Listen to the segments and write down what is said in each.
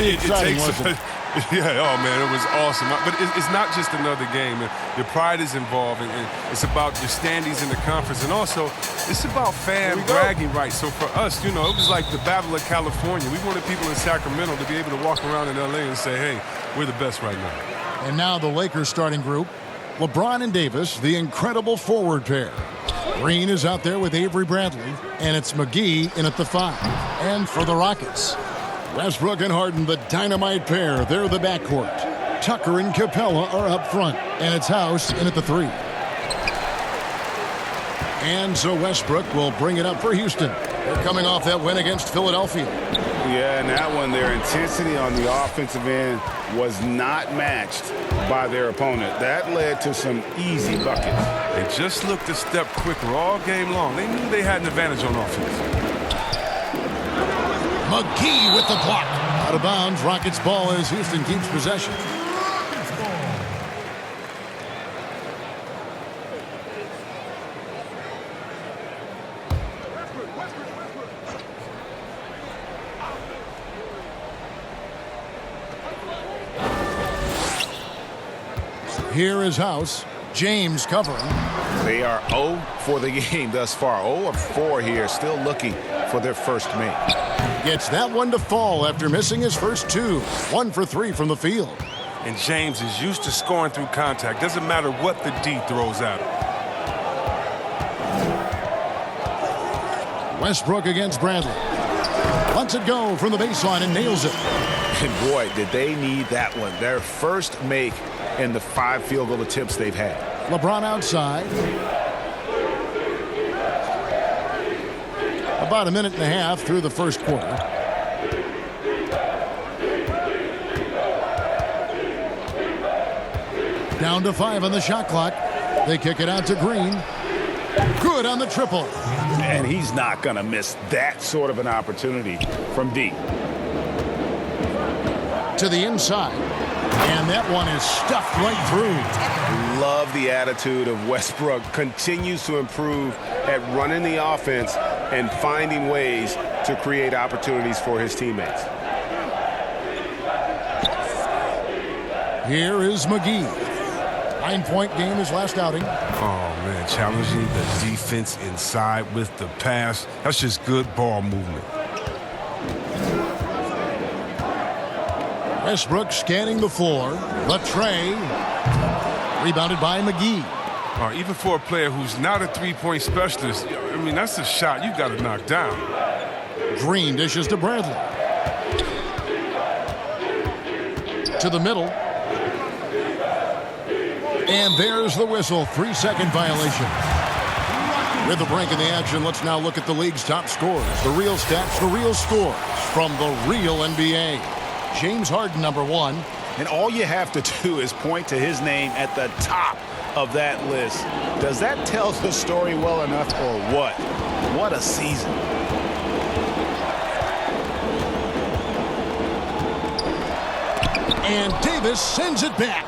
Pretty exciting, wasn't it? Yeah, oh man, it was awesome. But it's not just another game. Your pride is involved, and it's about your standings in the conference, and also it's about fan bragging rights. So for us, it was like the Battle of California. We wanted people in Sacramento to be able to walk around in LA and say, hey, we're the best right now. And now the Lakers starting group. LeBron and Davis, the incredible forward pair. Green is out there with Avery Bradley, and it's McGee in at the 5. And for the Rockets, Westbrook and Harden, the dynamite pair. They're the backcourt. Tucker and Capella are up front, and it's House in at the 3. And so Westbrook will bring it up for Houston. They're coming off that win against Philadelphia. Yeah, and that one, their intensity on the offensive end was not matched by their opponent. That led to some easy buckets. They just looked a step quicker all game long. They knew they had an advantage on offense. McGee with the block. Out of bounds. Rockets ball as Houston keeps possession. Here is House. James covering. They are 0 for the game thus far. 0 of 4 here, still looking for their first make. Gets that one to fall after missing his first 2. 1 for 3 from the field. And James is used to scoring through contact. Doesn't matter what the D throws at him. Westbrook against Bradley. Lets it go from the baseline and nails it. And boy, did they need that one. Their first make in the 5 field goal attempts they've had. LeBron outside. About a minute and a half through the first quarter. Down to 5 on the shot clock. They kick it out to Green. Good on the triple. And he's not going to miss that sort of an opportunity from deep. To the inside. And that one is stuffed right through. Love the attitude of Westbrook. Continues to improve at running the offense and finding ways to create opportunities for his teammates. Here is McGee. 9-point game his last outing. Oh, man, challenging the defense inside with the pass. That's just good ball movement. Westbrook scanning the floor. The tray. Rebounded by McGee. Even for a player who's not a three-point specialist, I mean, that's a shot you got to knock down. Green dishes to Bradley. To the middle. And there's the whistle. 3-second violation. With the break in the action, let's now look at the league's top scorers. The real stats, the real scores from the real NBA. James Harden, number 1. And all you have to do is point to his name at the top of that list. Does that tell the story well enough or what? What a season. And Davis sends it back.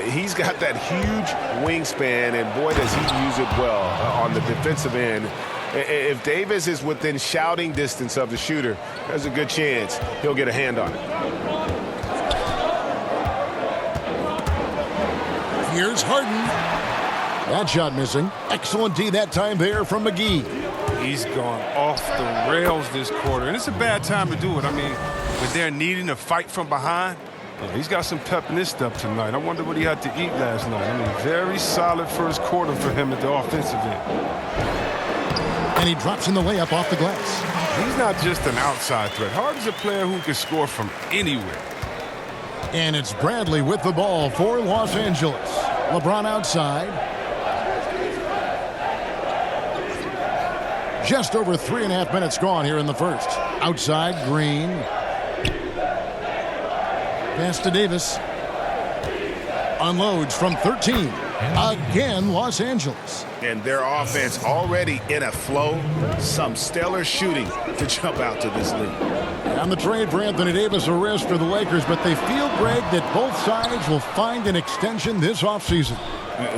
He's got that huge wingspan, and boy, does he use it well on the defensive end. If Davis is within shouting distance of the shooter, there's a good chance he'll get a hand on it. Here's Harden. That shot missing. Excellent D that time there from McGee. He's gone off the rails this quarter, and it's a bad time to do it. I mean, when they're needing a fight from behind, he's got some pep in his step tonight. I wonder what he had to eat last night. I mean, very solid first quarter for him at the offensive end. And he drops in the layup off the glass. He's not just an outside threat. Harden's a player who can score from anywhere. And it's Bradley with the ball for Los Angeles. LeBron outside. Just over 3.5 minutes gone here in the first. Outside, Green. Pass to Davis. Unloads from 13. Again, Los Angeles. And their offense already in a flow. Some stellar shooting to jump out to this league. On the trade for Anthony Davis, a risk for the Lakers, but they feel, Greg, that both sides will find an extension this offseason.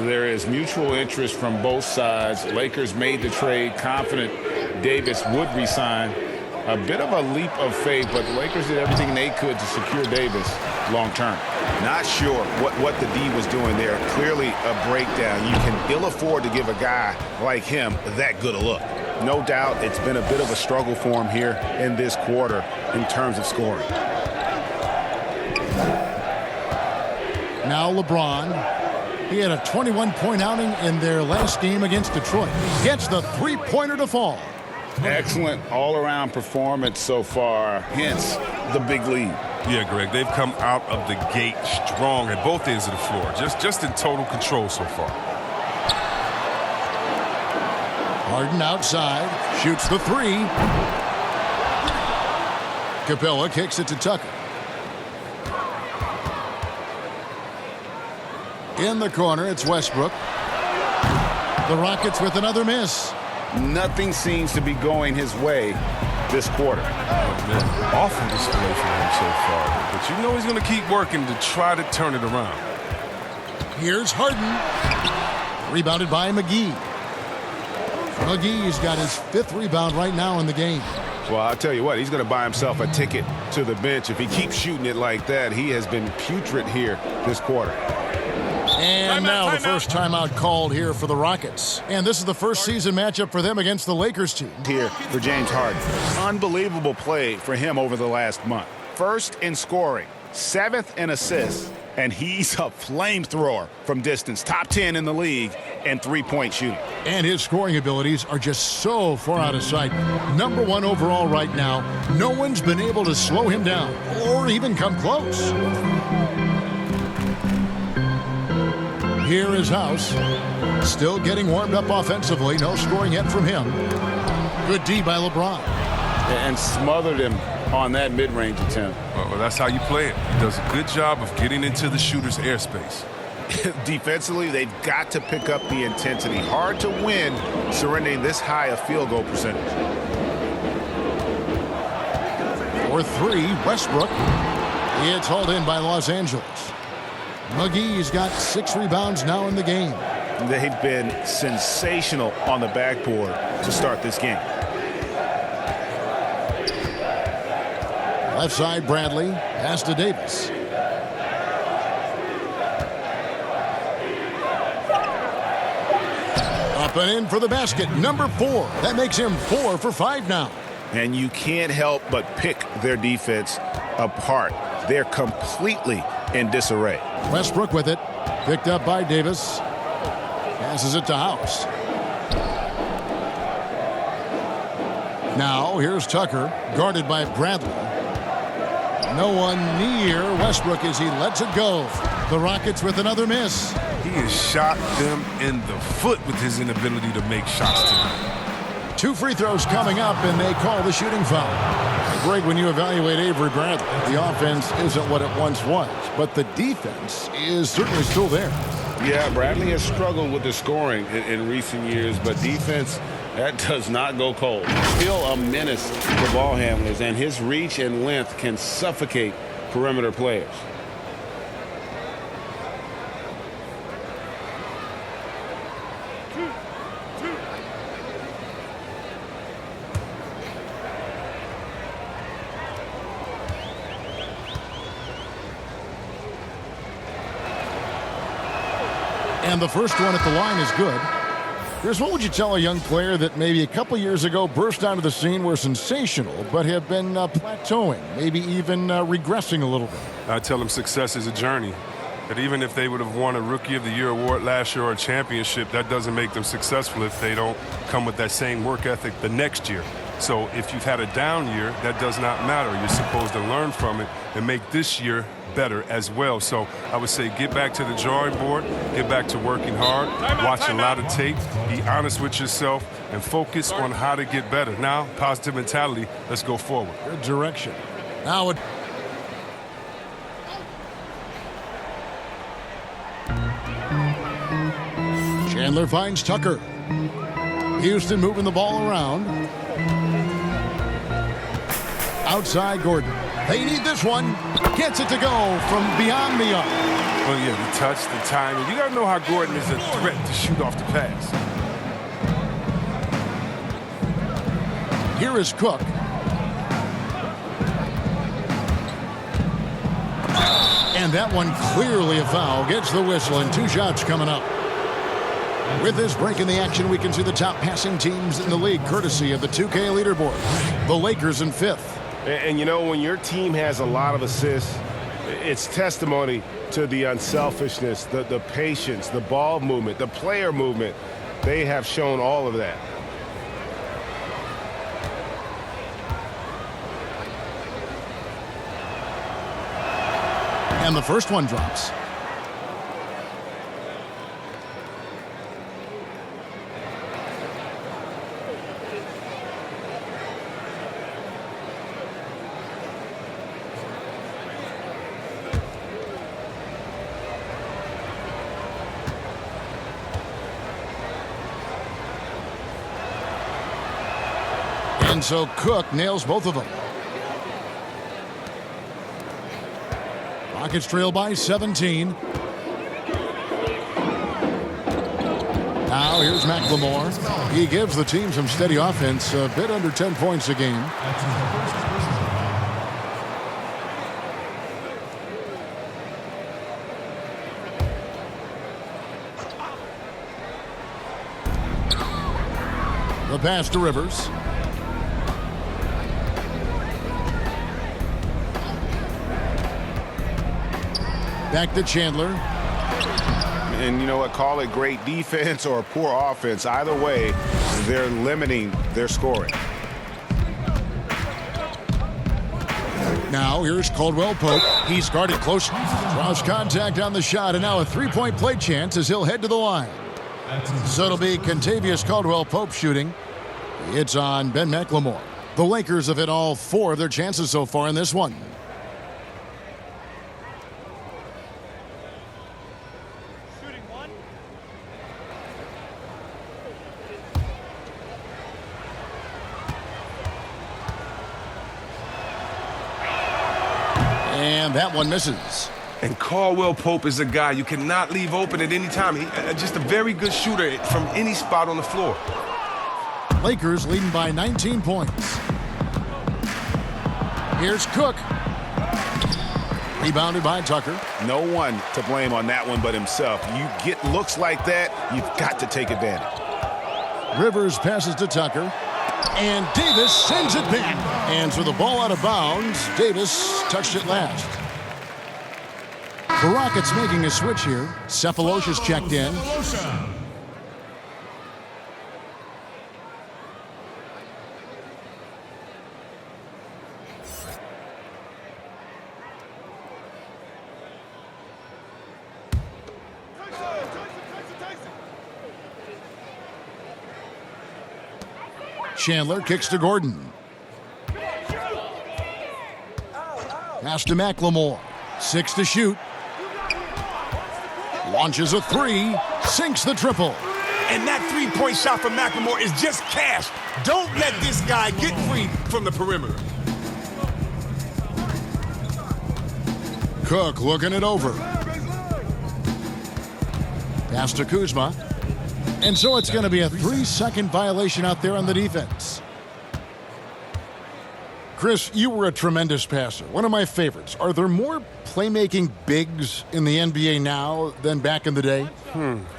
There is mutual interest from both sides. Lakers made the trade confident Davis would resign. A bit of a leap of faith, but the Lakers did everything they could to secure Davis long term. Not sure what the D was doing there. Clearly a breakdown. You can ill afford to give a guy like him that good a look. No doubt it's been a bit of a struggle for him here in this quarter in terms of scoring. Now LeBron. He had a 21-point outing in their last game against Detroit. Gets the three-pointer to fall. Excellent all-around performance so far, hence the big lead. Yeah, Greg, they've come out of the gate strong at both ends of the floor. Just in total control so far. Harden outside, shoots the three. Capella kicks it to Tucker. In the corner, it's Westbrook. The Rockets with another miss. Nothing seems to be going his way this quarter. Oh, man. Awful display for him so far. But you know he's going to keep working to try to turn it around. Here's Harden. Rebounded by McGee. McGee's got his 5th rebound right now in the game. Well, I'll tell you what, he's going to buy himself a ticket to the bench. If he keeps shooting it like that, he has been putrid here this quarter. And now the first timeout called here for the Rockets. And this is the first season matchup for them against the Lakers team. Here for James Harden. Unbelievable play for him over the last month. First in scoring, 7th in assists, and he's a flamethrower from distance. Top 10 in the league in three-point shooting. And his scoring abilities are just so far out of sight. Number 1 overall right now. No one's been able to slow him down or even come close. Here is House. Still getting warmed up offensively. No scoring yet from him. Good D by LeBron. And smothered him on that mid-range attempt. Well, that's how you play it. He does a good job of getting into the shooter's airspace. Defensively, they've got to pick up the intensity. Hard to win surrendering this high a field goal percentage. For 3, Westbrook. It's hauled in by Los Angeles. McGee's got 6 rebounds now in the game. They've been sensational on the backboard to start this game. Left side, Bradley. Pass to Davis. Up and in for the basket. Number 4. That makes him 4 for 5 now. And you can't help but pick their defense apart. They're completely in disarray. Westbrook with it. Picked up by Davis. Passes it to House. Now here's Tucker, guarded by Bradley. No one near Westbrook as he lets it go. The Rockets with another miss. He has shot them in the foot with his inability to make shots tonight. 2 free throws coming up, and they call the shooting foul. Greg, when you evaluate Avery Bradley, the offense isn't what it once was, but the defense is certainly still there. Yeah, Bradley has struggled with the scoring in recent years, but defense, that does not go cold. Still a menace to ball handlers, and his reach and length can suffocate perimeter players. And the first one at the line is good. Chris, what would you tell a young player that maybe a couple years ago burst onto the scene, were sensational, but have been plateauing, maybe even regressing a little bit? I tell them success is a journey. That even if they would have won a Rookie of the Year award last year or a championship, that doesn't make them successful if they don't come with that same work ethic the next year. So if you've had a down year, that does not matter. You're supposed to learn from it and make this year better as well. So I would say get back to the drawing board, get back to working hard, watch a lot of tape, be honest with yourself, and focus on how to get better. Now, positive mentality, let's go forward. Good direction. Now it... Chandler finds Tucker. Houston moving the ball around. Outside Gordon. They need this one. Gets it to go from beyond the arc. Well, yeah, the touch, the timing. You got to know how Gordon is a threat to shoot off the pass. Here is Cook. And that one clearly a foul. Gets the whistle, and 2 shots coming up. With this break in the action, we can see the top passing teams in the league, courtesy of the 2K leaderboard. The Lakers in 5th. And you know, when your team has a lot of assists, it's testimony to the unselfishness, the patience, the ball movement, the player movement. They have shown all of that. And the first one drops. And so Cook nails both of them. Rockets trail by 17. Now here's McLemore. He gives the team some steady offense, a bit under 10 points a game. The pass to Rivers. Back to Chandler. And you know what? Call it great defense or poor offense. Either way, they're limiting their scoring. Now here's Caldwell Pope. He's guarded close. Draws contact on the shot, and now a 3-point play chance as he'll head to the line. So it'll be Kentavious Caldwell Pope shooting. It's on Ben McLemore. The Lakers have hit all 4 of their chances so far in this one. And that one misses. And Caldwell Pope is a guy you cannot leave open at any time. Just a very good shooter from any spot on the floor. Lakers leading by 19 points. Here's Cook. Rebounded by Tucker. No one to blame on that one but himself. You get looks like that, you've got to take advantage. Rivers passes to Tucker. And Davis sends it back. And so the ball out of bounds. Davis touched it last. The Rockets making a switch here. Cephalosha's checked in. Chandler kicks to Gordon. Pass to McLemore. 6 to shoot. Launches a 3. Sinks the triple. And that 3-point shot from McLemore is just cash. Don't let this guy get free from the perimeter. Cook looking it over. Pass to Kuzma. And so it's going to be a 3-second violation out there on the defense. Chris, you were a tremendous passer. One of my favorites. Are there more playmaking bigs in the NBA now than back in the day?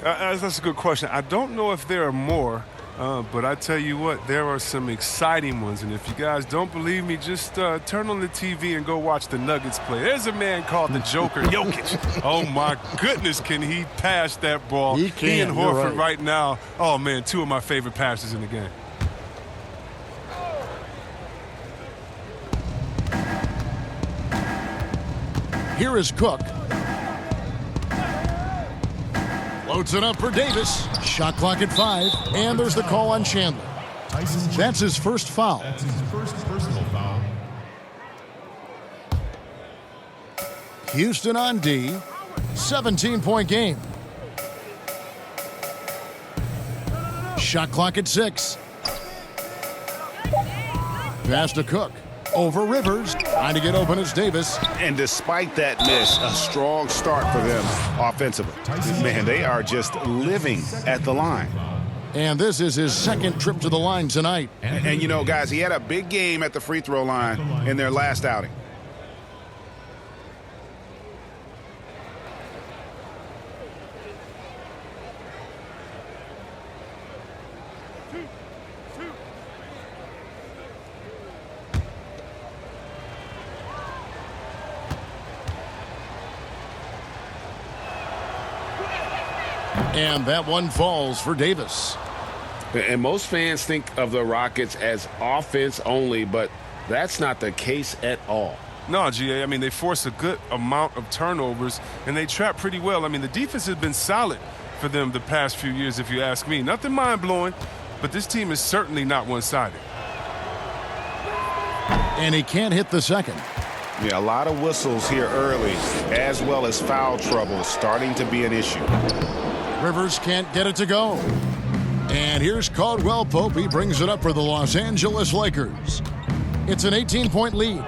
That's a good question. I don't know if there are more, but I tell you what, there are some exciting ones. And if you guys don't believe me, just turn on the TV and go watch the Nuggets play. There's a man called the Joker, Jokic. Oh, my goodness, can he pass that ball? He can. He and Horford right now, oh, man, 2 of my favorite passers in the game. Here is Cook. Loads it up for Davis. Shot clock at 5. And there's the call on Chandler. That's his first foul. That's his first personal foul. Houston on D. 17-point game. Shot clock at 6. Pass to Cook. Over Rivers. Trying to get open as Davis. And despite that miss, a strong start for them offensively. Man, they are just living at the line. And this is his second trip to the line tonight. And you know, guys, he had a big game at the free throw line in their last outing. And that one falls for Davis. And most fans think of the Rockets as offense only, but that's not the case at all. No, GA, I mean, they force a good amount of turnovers, and they trap pretty well. I mean, the defense has been solid for them the past few years, if you ask me. Nothing mind-blowing, but this team is certainly not one-sided. And he can't hit the second. Yeah, a lot of whistles here early, as well as foul trouble starting to be an issue. Rivers can't get it to go. And here's Caldwell Pope. He brings it up for the Los Angeles Lakers. It's an 18-point lead.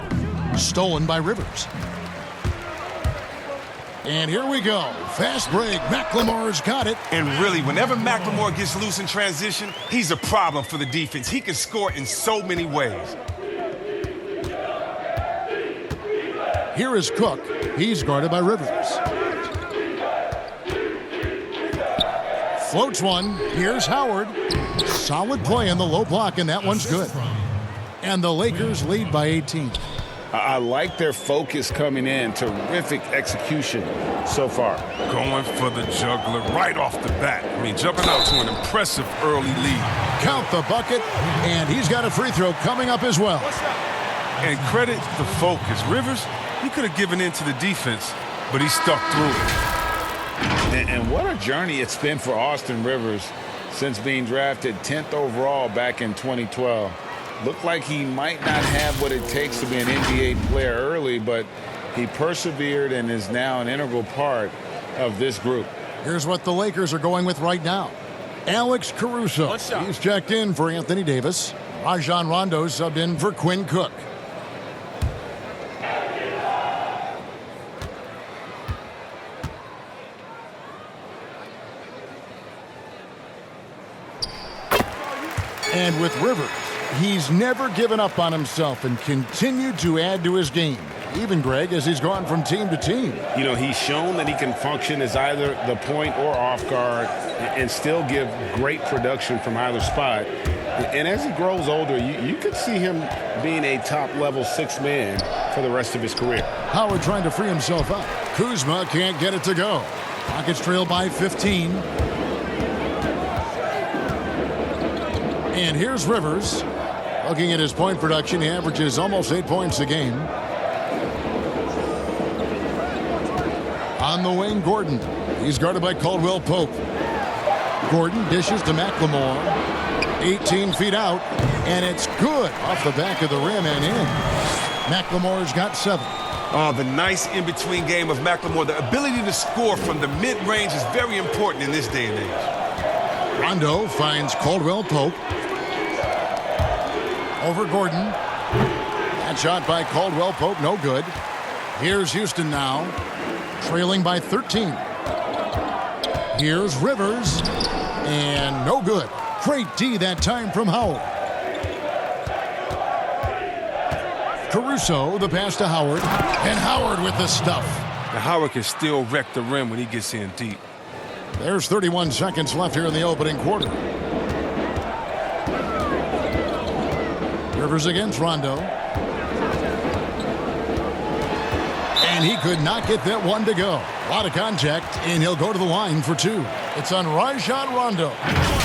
Stolen by Rivers. And here we go. Fast break. McLemore's got it. And really, whenever McLemore gets loose in transition, he's a problem for the defense. He can score in so many ways. Here is Cook. He's guarded by Rivers. Floats one. Here's Howard. Solid play in the low block, and that one's good. And the Lakers lead by 18. I like their focus coming in. Terrific execution so far. Going for the juggler right off the bat. I mean, jumping out to an impressive early lead. Count the bucket, and he's got a free throw coming up as well. And credit the focus. Rivers, he could have given in to the defense, but he stuck through it. And what a journey it's been for Austin Rivers since being drafted 10th overall back in 2012. Looked like he might not have what it takes to be an NBA player early, but he persevered and is now an integral part of this group. Here's what the Lakers are going with right now. Alex Caruso. He's checked in for Anthony Davis. Rajon Rondo subbed in for Quinn Cook. And with Rivers, he's never given up on himself and continued to add to his game. Even, Greg, as he's gone from team to team. You know, he's shown that he can function as either the point or off guard and still give great production from either spot. And as he grows older, you could see him being a top-level sixth man for the rest of his career. Howard trying to free himself up. Kuzma can't get it to go. Rockets trail by 15. And here's Rivers. Looking at his point production, he averages almost 8 points a game. On the wing, Gordon. He's guarded by Caldwell Pope. Gordon dishes to McLemore. 18 feet out, and it's good off the back of the rim and in. McLemore's got 7. Oh, the nice in-between game of McLemore. The ability to score from the mid-range is very important in this day and age. Rondo finds Caldwell Pope. Over Gordon. That shot by Caldwell Pope, no good. Here's Houston now, trailing by 13. Here's Rivers, and no good. Great D that time from Howard. Caruso, the pass to Howard, and Howard with the stuff. Now, Howard can still wreck the rim when he gets in deep. There's 31 seconds left here in the opening quarter. Rivers against Rondo. And he could not get that one to go. A lot of contact, and he'll go to the line for 2. It's on Rajon Rondo.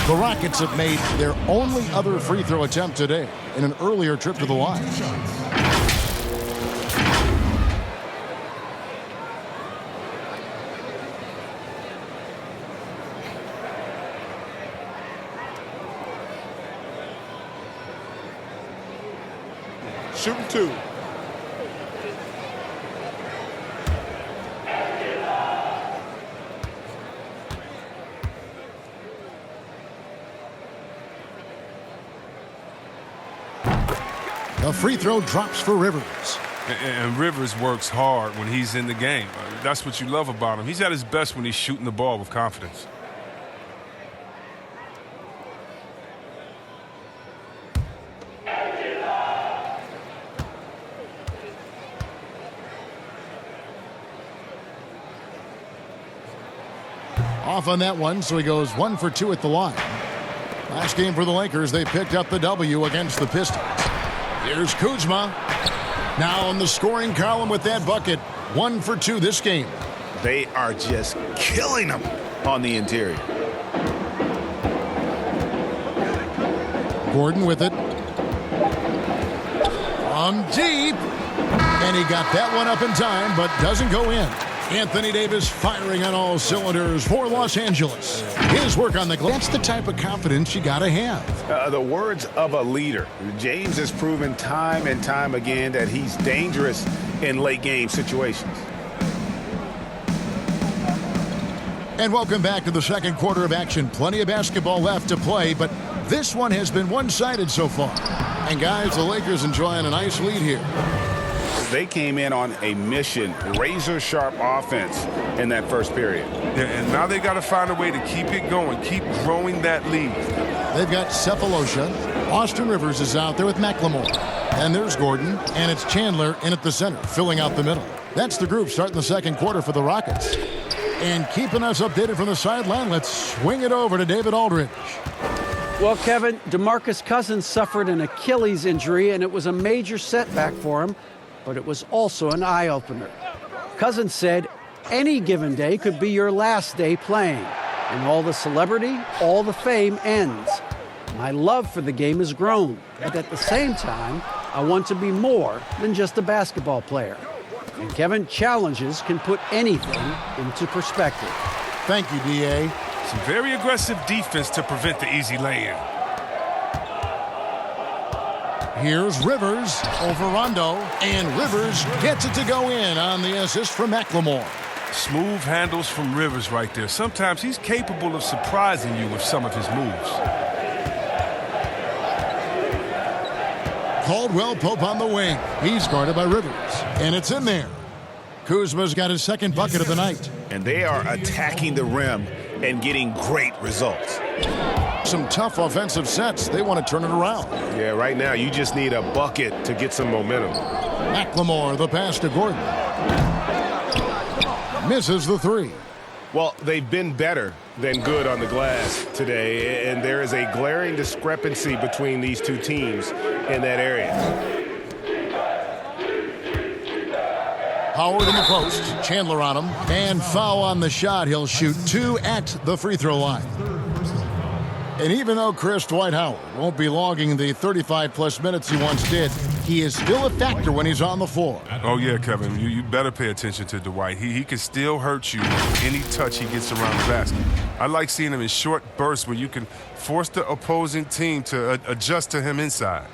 The Rockets have made their only other free throw attempt today in an earlier trip to the line. Shooting 2. The free throw drops for Rivers. And Rivers works hard when he's in the game. That's what you love about him. He's at his best when he's shooting the ball with confidence. Off on that one, so he goes 1 for 2 at the line. Last game for the Lakers, they picked up the W against the Pistons. Here's Kuzma. Now in the scoring column with that bucket. 1 for 2 this game. They are just killing them on the interior. Gordon with it. From deep. And he got that one up in time, but doesn't go in. Anthony Davis firing on all cylinders for Los Angeles. His work on the glass. That's the type of confidence you got to have. The words of a leader. James has proven time and time again that he's dangerous in late game situations. And welcome back to the second quarter of action. Plenty of basketball left to play, but this one has been one-sided so far. And guys, the Lakers enjoying a nice lead here. They came in on a mission, razor-sharp offense in that first period. Yeah, and now they got to find a way to keep it going, keep growing that lead. They've got Cephalosha. Austin Rivers is out there with McLemore. And there's Gordon, and it's Chandler in at the center, filling out the middle. That's the group starting the second quarter for the Rockets. And keeping us updated from the sideline, let's swing it over to David Aldridge. Well, Kevin, DeMarcus Cousins suffered an Achilles injury, and it was a major setback for him, but it was also an eye-opener. Cousins said, any given day could be your last day playing, and all the celebrity, all the fame ends. My love for the game has grown, but at the same time, I want to be more than just a basketball player. And Kevin, challenges can put anything into perspective. Thank you, D.A. Some very aggressive defense to prevent the easy lay-in. Here's Rivers over Rondo, and Rivers gets it to go in on the assist from McLemore. Smooth handles from Rivers right there. Sometimes he's capable of surprising you with some of his moves. Caldwell Pope on the wing. He's guarded by Rivers, and it's in there. Kuzma's got his second bucket of the night. And they are attacking the rim and getting great results. Some tough offensive sets. They want to turn it around. Yeah, right now you just need a bucket to get some momentum. McLemore, the pass to Gordon. Misses the three. Well, they've been better than good on the glass today, and there is a glaring discrepancy between these two teams in that area. Howard in the post. Chandler on him. And foul on the shot. He'll shoot two at the free throw line. And even though Chris Dwight Howard won't be logging the 35-plus minutes he once did, he is still a factor when he's on the floor. Oh, yeah, Kevin, you better pay attention to Dwight. He can still hurt you any touch he gets around the basket. I like seeing him in short bursts where you can force the opposing team to adjust to him inside.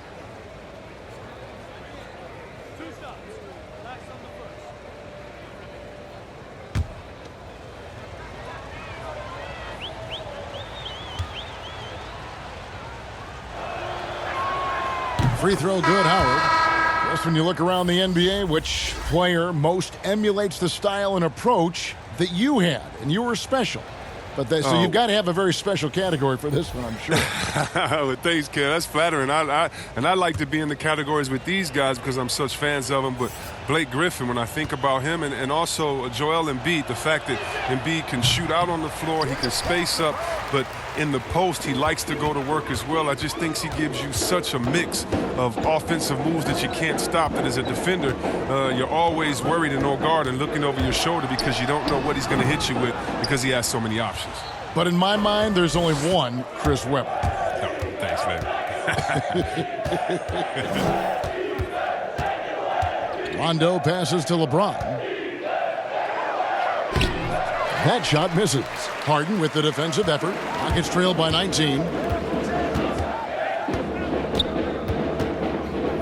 Free throw good, Howard. Just when you look around the NBA, which player most emulates the style and approach that you had, and you were special. But so you've got to have a very special category for this one, I'm sure. Well, thanks, Ken. That's flattering. I like to be in the categories with these guys because I'm such fans of them. But Blake Griffin, when I think about him, and also Joel Embiid, the fact that Embiid can shoot out on the floor, he can space up, but in the post, he likes to go to work as well. I just think he gives you such a mix of offensive moves that you can't stop. That as a defender, you're always worried and on guard and looking over your shoulder because you don't know what he's going to hit you with because he has so many options. But in my mind, there's only one Chris Webber. Oh, thanks, man. Rondo passes to LeBron. That shot misses. Harden with the defensive effort. Rockets trail by 19.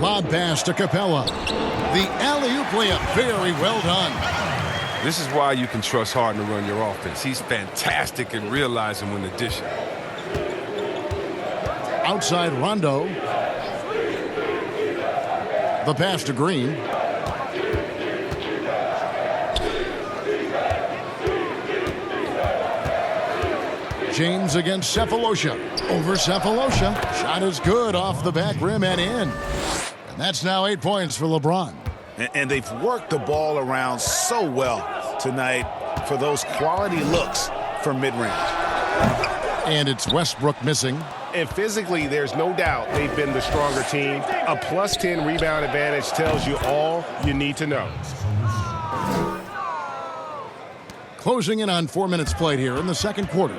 Lob pass to Capella. The alley-oop layup. Very well done. This is why you can trust Harden to run your offense. He's fantastic at realizing when to dish it. Outside Rondo. The pass to Green. James against Cephalosha. Over Cephalosha. Shot is good off the back rim and in. And that's now 8 points for LeBron. And they've worked the ball around so well tonight for those quality looks from mid-range. And it's Westbrook missing. And physically, there's no doubt they've been the stronger team. A plus 10 rebound advantage tells you all you need to know. Closing in on 4 minutes played here in the second quarter.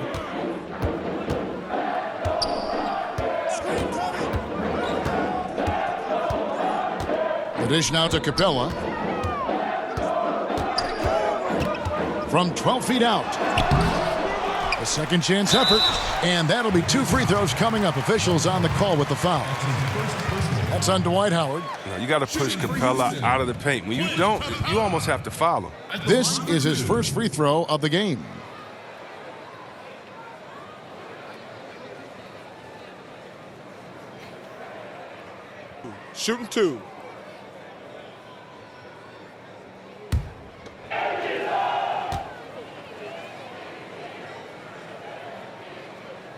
The dish now to Capella. From 12 feet out. A second chance effort. And that'll be 2 free throws coming up. Officials on the call with the foul. That's on Dwight Howard. You got to push Capella out of the paint. When you don't, you almost have to foul him. This is his first free throw of the game. Shooting 2.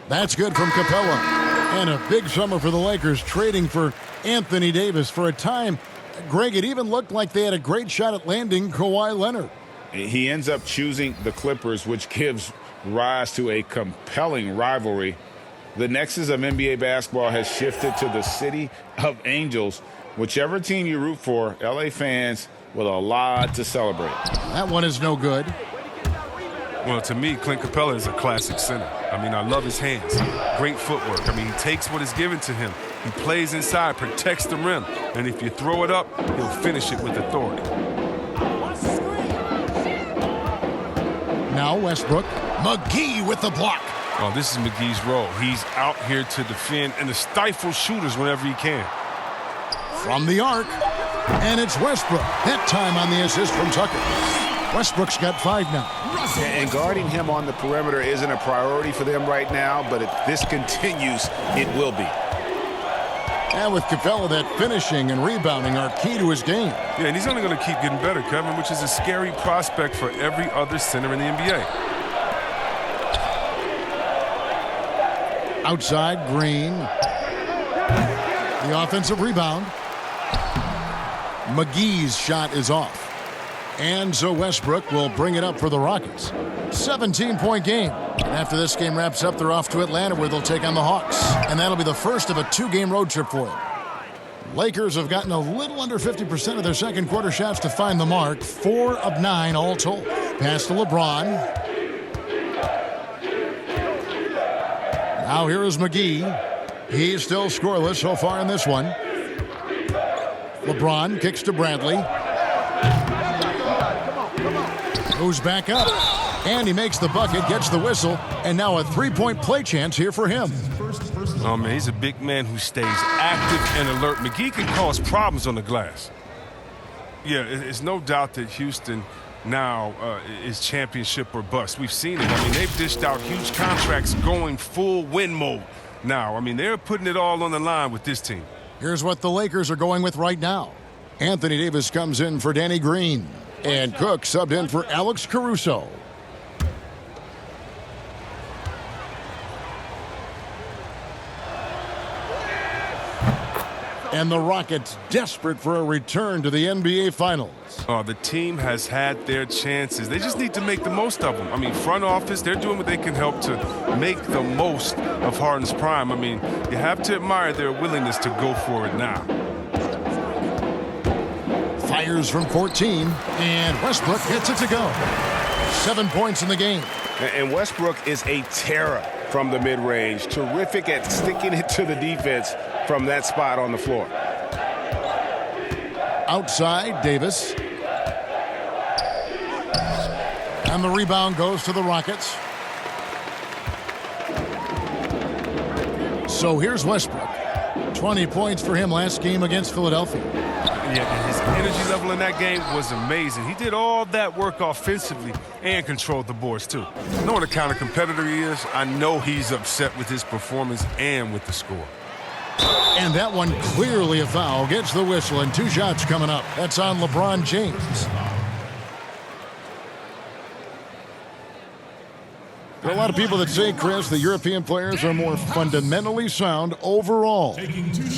That's good from Capella. And a big summer for the Lakers, trading for Anthony Davis. For a time, Greg, it even looked like they had a great shot at landing Kawhi Leonard. He ends up choosing the Clippers, which gives rise to a compelling rivalry. The nexus of NBA basketball has shifted to the city of angels. Whichever team you root for, LA fans with a lot to celebrate. That one is no good. Well, to me, Clint Capella is a classic center. I mean, I love his hands. Great footwork. I mean, he takes what is given to him. He plays inside, protects the rim. And if you throw it up, he'll finish it with authority. Now Westbrook. McGee with the block. Oh, this is McGee's role. He's out here to defend and to stifle shooters whenever he can. From the arc. And it's Westbrook. That time on the assist from Tucker. Westbrook's got 5 now. And guarding him on the perimeter isn't a priority for them right now, but if this continues, it will be. And with Capella, that finishing and rebounding are key to his game. Yeah, and he's only going to keep getting better, Kevin, which is a scary prospect for every other center in the NBA. Outside, Green. The offensive rebound. McGee's shot is off. And so Westbrook will bring it up for the Rockets. 17-point game. And after this game wraps up, they're off to Atlanta where they'll take on the Hawks. And that'll be the first of a 2-game road trip for them. Lakers have gotten a little under 50% of their second quarter shots to find the mark. 4 of 9 all told. Pass to LeBron. Now here is McGee. He's still scoreless so far in this one. LeBron kicks to Bradley. Goes back up. And he makes the bucket, gets the whistle, and now a 3-point play chance here for him. Oh, man, he's a big man who stays active and alert. McGee can cause problems on the glass. Yeah, it's no doubt that Houston now is championship or bust. We've seen it. I mean, they've dished out huge contracts going full win mode now. I mean, they're putting it all on the line with this team. Here's what the Lakers are going with right now. Anthony Davis comes in for Danny Green. And Cook subbed in for Alex Caruso. And the Rockets desperate for a return to the NBA Finals. Oh, the team has had their chances. They just need to make the most of them. I mean, front office, they're doing what they can help to make the most of Harden's prime. I mean, you have to admire their willingness to go for it now. Fires from 14, and Westbrook gets it to go. 7 points in the game. And Westbrook is a terror from the mid-range. Terrific at sticking it to the defense from that spot on the floor. Outside, Davis. And the rebound goes to the Rockets. So here's Westbrook. 20 points for him last game against Philadelphia. Yeah, his energy level in that game was amazing. He did all that work offensively and controlled the boards, too. Knowing the kind of competitor he is, I know he's upset with his performance and with the score. And that one clearly a foul. Gets the whistle, and 2 shots coming up. That's on LeBron James. There are a lot of people that say, Chris, the European players are more fundamentally sound overall.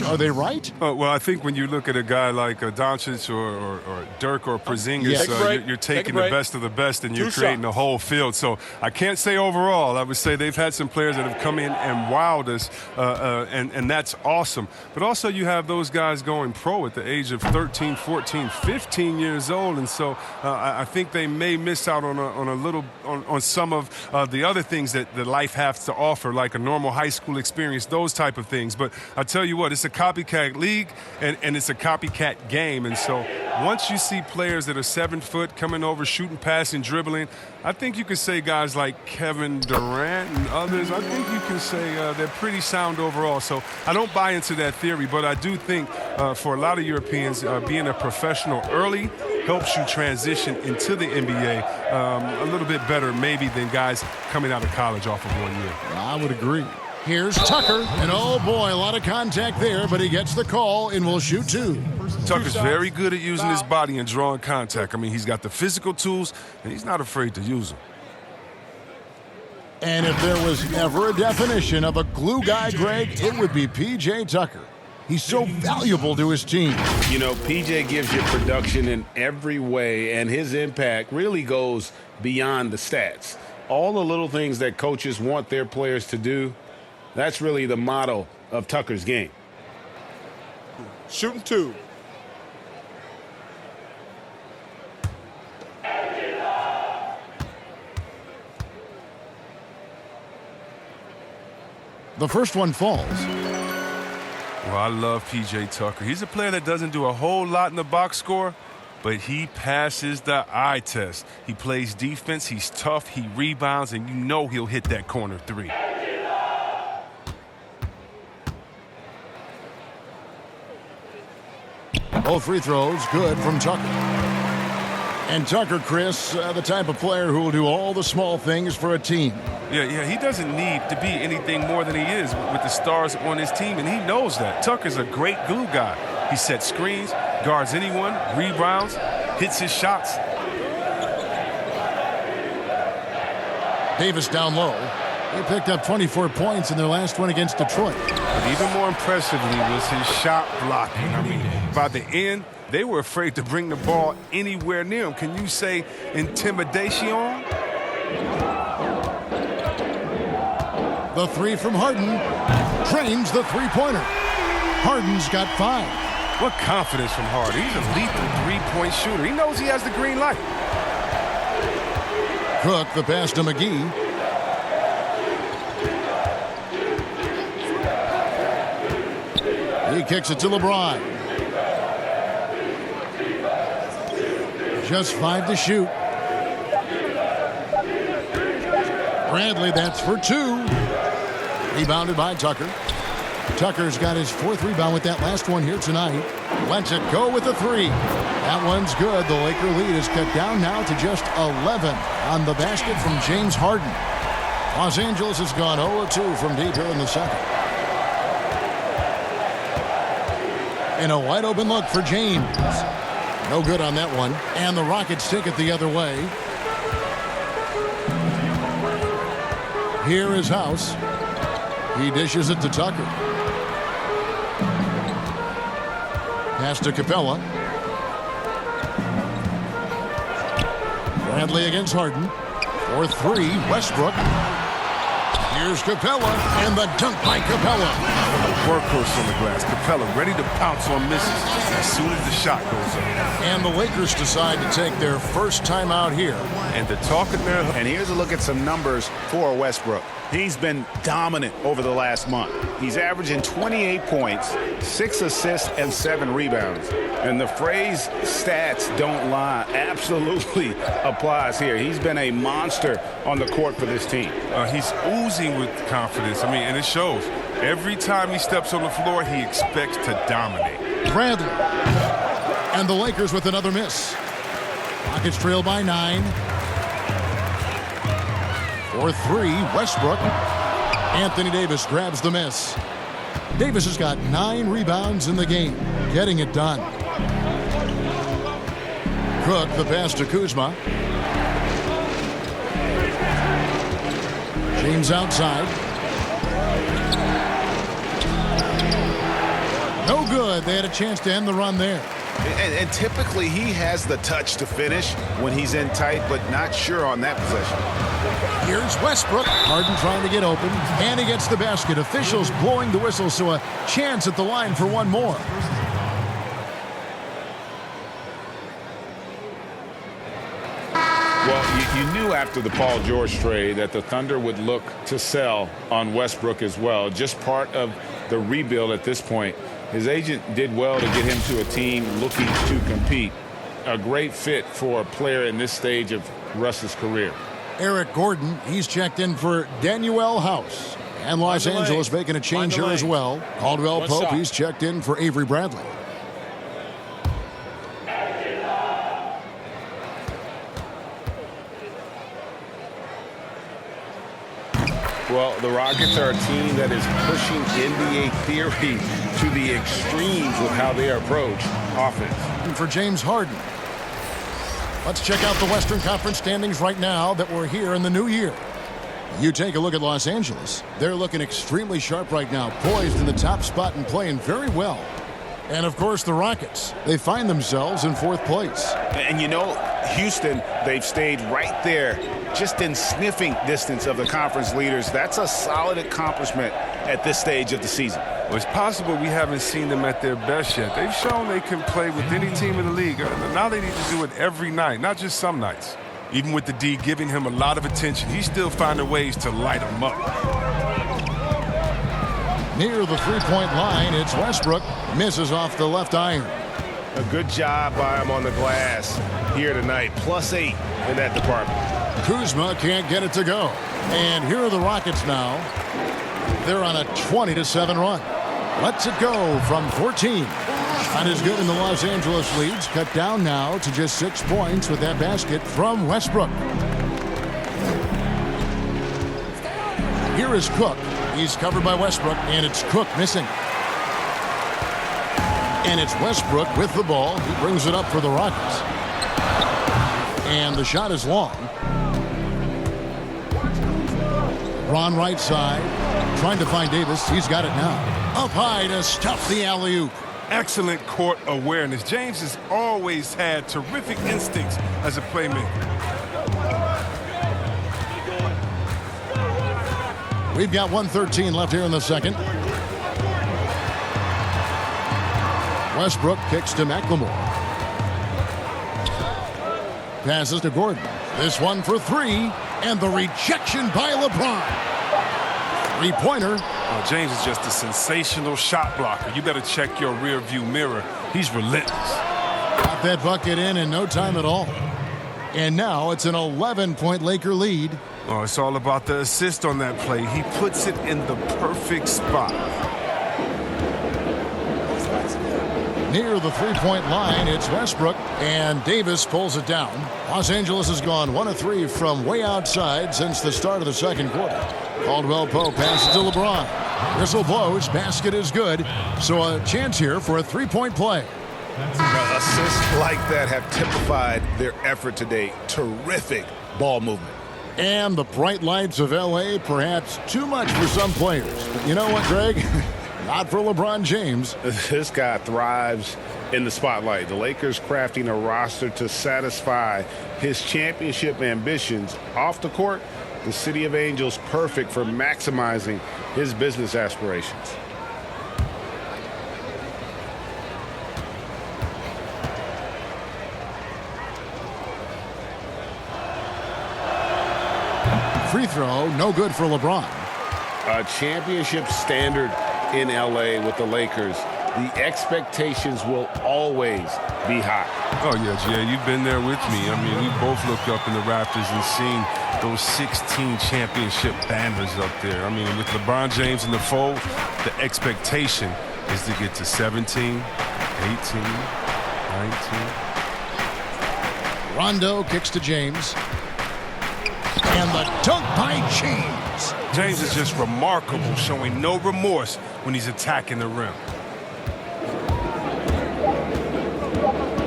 Are they right? Well, I think when you look at a guy like Doncic or Dirk or Porzingis, you're taking the best of the best and you're creating the whole field. So I can't say overall. I would say they've had some players that have come in and wowed us, and that's awesome. But also you have those guys going pro at the age of 13, 14, 15 years old, and so I think they may miss out on some of the other things that life has to offer, like a normal high school experience, those type of things. But I tell you what, it's a copycat league and it's a copycat game. And so once you see players that are 7 foot coming over, shooting, passing, dribbling, I think you can say guys like Kevin Durant and others, I think you can say they're pretty sound overall. So I don't buy into that theory, but I do think for a lot of Europeans, being a professional early helps you transition into the NBA a little bit better maybe than guys coming out of college off of 1 year. I would agree. Here's Tucker, and oh boy, a lot of contact there, but he gets the call and will shoot 2. Tucker's very good at using his body and drawing contact. I mean, he's got the physical tools, and he's not afraid to use them. And if there was ever a definition of a glue guy, Greg, it would be P.J. Tucker. He's so valuable to his team. You know, PJ gives you production in every way, and his impact really goes beyond the stats. All the little things that coaches want their players to do, that's really the motto of Tucker's game. Shooting 2. The first one falls. Well, I love P.J. Tucker. He's a player that doesn't do a whole lot in the box score, but he passes the eye test. He plays defense, he's tough, he rebounds, and you know he'll hit that corner 3. Both free throws good from Tucker. And Tucker, Chris, the type of player who will do all the small things for a team. Yeah, he doesn't need to be anything more than he is with the stars on his team, and he knows that. Tucker's a great glue guy. He sets screens, guards anyone, rebounds, hits his shots. Davis down low. They picked up 24 points in their last one against Detroit. But even more impressively was his shot blocking. I mean, by the end, they were afraid to bring the ball anywhere near him. Can you say intimidation? The 3 from Harden drains the three-pointer. Harden's got 5. What confidence from Harden. He's a lethal three-point shooter. He knows he has the green light. Cook, the pass to McGee. He kicks it to LeBron. Just 5 to shoot. Bradley, that's for 2. Rebounded by Tucker. Tucker's got his 4th rebound with that last one here tonight. Lets it go with the 3. That one's good. The Laker lead is cut down now to just 11 on the basket from James Harden. Los Angeles has gone 0-2 from deep here in the second. And a wide open look for James. No good on that one. And the Rockets take it the other way. Here is House. He dishes it to Tucker. Pass to Capella. Bradley against Harden. For 3, Westbrook. Here's Capella, and the dunk by Capella. Workhorse on the glass. Capella ready to pounce on misses as soon as the shot goes up. And the Lakers decide to take their first time out here. And the talk in there. And here's a look at some numbers for Westbrook. He's been dominant over the last month. He's averaging 28 points, 6 assists, and 7 rebounds. And the phrase stats don't lie absolutely applies here. He's been a monster on the court for this team. He's oozing with confidence. I mean, and it shows. Every time he steps on the floor, he expects to dominate. Bradley. And the Lakers with another miss. Rockets trail by 9. For 3, Westbrook. Anthony Davis grabs the miss. Davis has got 9 rebounds in the game, getting it done. Cook, the pass to Kuzma. James outside. No good. They had a chance to end the run there. And typically he has the touch to finish when he's in tight, but not sure on that possession. Here's Westbrook. Harden trying to get open, and he gets the basket. Officials blowing the whistle, so a chance at the line for one more. Well, you knew after the Paul George trade that the Thunder would look to sell on Westbrook as well. Just part of the rebuild at this point. His agent did well to get him to a team looking to compete. A great fit for a player in this stage of Russ's career. Eric Gordon, he's checked in for Danuel House. And Los Angeles making a change here as well. Caldwell Pope, he's checked in for Avery Bradley. Well, the Rockets are a team that is pushing NBA theory to the extremes with how they approach offense. And for James Harden. Let's check out the Western Conference standings right now that we're here in the new year. You take a look at Los Angeles. They're looking extremely sharp right now, poised in the top spot and playing very well. And, of course, the Rockets. They find themselves in fourth place. And, you know, Houston, they've stayed right there, just in sniffing distance of the conference leaders. That's a solid accomplishment at this stage of the season. Well, it's possible we haven't seen them at their best yet. They've shown they can play with any team in the league. Now they need to do it every night, not just some nights. Even with the D giving him a lot of attention, he's still finding ways to light them up. Near the three-point line, it's Westbrook. Misses off the left iron. A good job by him on the glass here tonight. +8 in that department. Kuzma can't get it to go. And here are the Rockets now. They're on a 20-7 run. Lets it go from 14. Not as good in the Los Angeles leads. Cut down now to just 6 points with that basket from Westbrook. Here is Cook. He's covered by Westbrook, and it's Cook missing. And it's Westbrook with the ball. He brings it up for the Rockets. And the shot is long. Ron right side. Trying to find Davis. He's got it now. Up high to stuff the alley-oop. Excellent court awareness. James has always had terrific instincts as a playmaker. We've got 1:13 left here in the second. Westbrook kicks to McLemore. Passes to Gordon. This one for three. And the rejection by LeBron. Three-pointer. Oh, James is just a sensational shot blocker. You better check your rear view mirror. He's relentless. Got that bucket in no time at all. And now it's an 11-point Laker lead. Oh, it's all about the assist on that play. He puts it in the perfect spot. Near the three-point line, it's Westbrook, and Davis pulls it down. Los Angeles has gone 1 of 3 from way outside since the start of the second quarter. Caldwell Pope passes to LeBron. Whistle blows, basket is good, so a chance here for a three-point play. Assists like that have typified their effort today. Terrific ball movement. And the bright lights of L.A., perhaps too much for some players. But you know what, Greg? Not for LeBron James. This guy thrives in the spotlight. The Lakers crafting a roster to satisfy his championship ambitions. Off the court, the City of Angels perfect for maximizing his business aspirations. Free throw, no good for LeBron. A championship standard in LA with the Lakers. The expectations will always be high. Oh, yeah, Jay, you've been there with me. I mean, we both looked up in the Raptors and seen those 16 championship banners up there. I mean, with LeBron James in the fold, the expectation is to get to 17, 18, 19. Rondo kicks to James. And the dunk by James. James is just remarkable, showing no remorse when he's attacking the rim.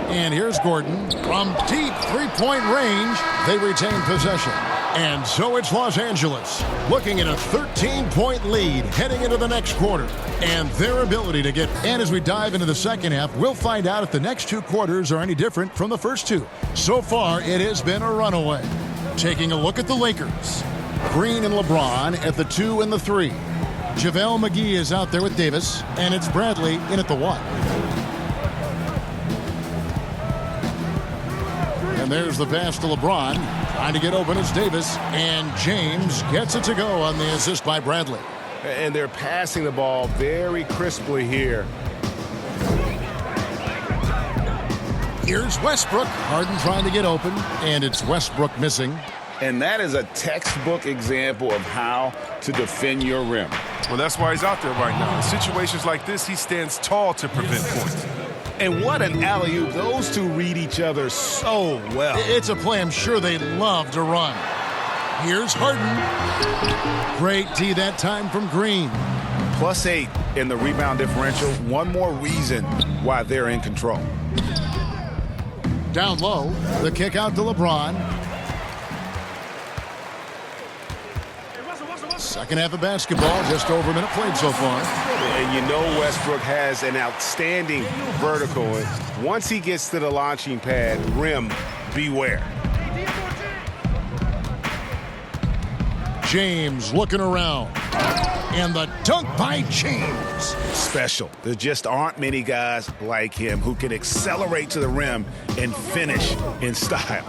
And here's Gordon from deep three-point range. They retain possession. And so it's Los Angeles looking at a 13-point lead heading into the next quarter. And their ability to get... And as we dive into the second half, we'll find out if the next two quarters are any different from the first two. So far, it has been a runaway. Taking a look at the Lakers. Green and LeBron at the 2 and the 3. JaVale McGee is out there with Davis, and it's Bradley in at the 1. And there's the pass to LeBron. Trying to get open is Davis. And James gets it to go on the assist by Bradley. And they're passing the ball very crisply here. Here's Westbrook. Harden trying to get open. And it's Westbrook missing. And that is a textbook example of how to defend your rim. Well, that's why he's out there right now. In situations like this, he stands tall to prevent points. And what an alley-oop. Those two read each other so well. It's a play I'm sure they love to run. Here's Harden. Great D that time from Green. +8 in the rebound differential. One more reason why they're in control. Down low, the kick out to LeBron. Second half of basketball, just over a minute played so far. And you know Westbrook has an outstanding vertical. And once he gets to the launching pad, rim, beware. James looking around. And the dunk by James. Special. There just aren't many guys like him who can accelerate to the rim and finish in style.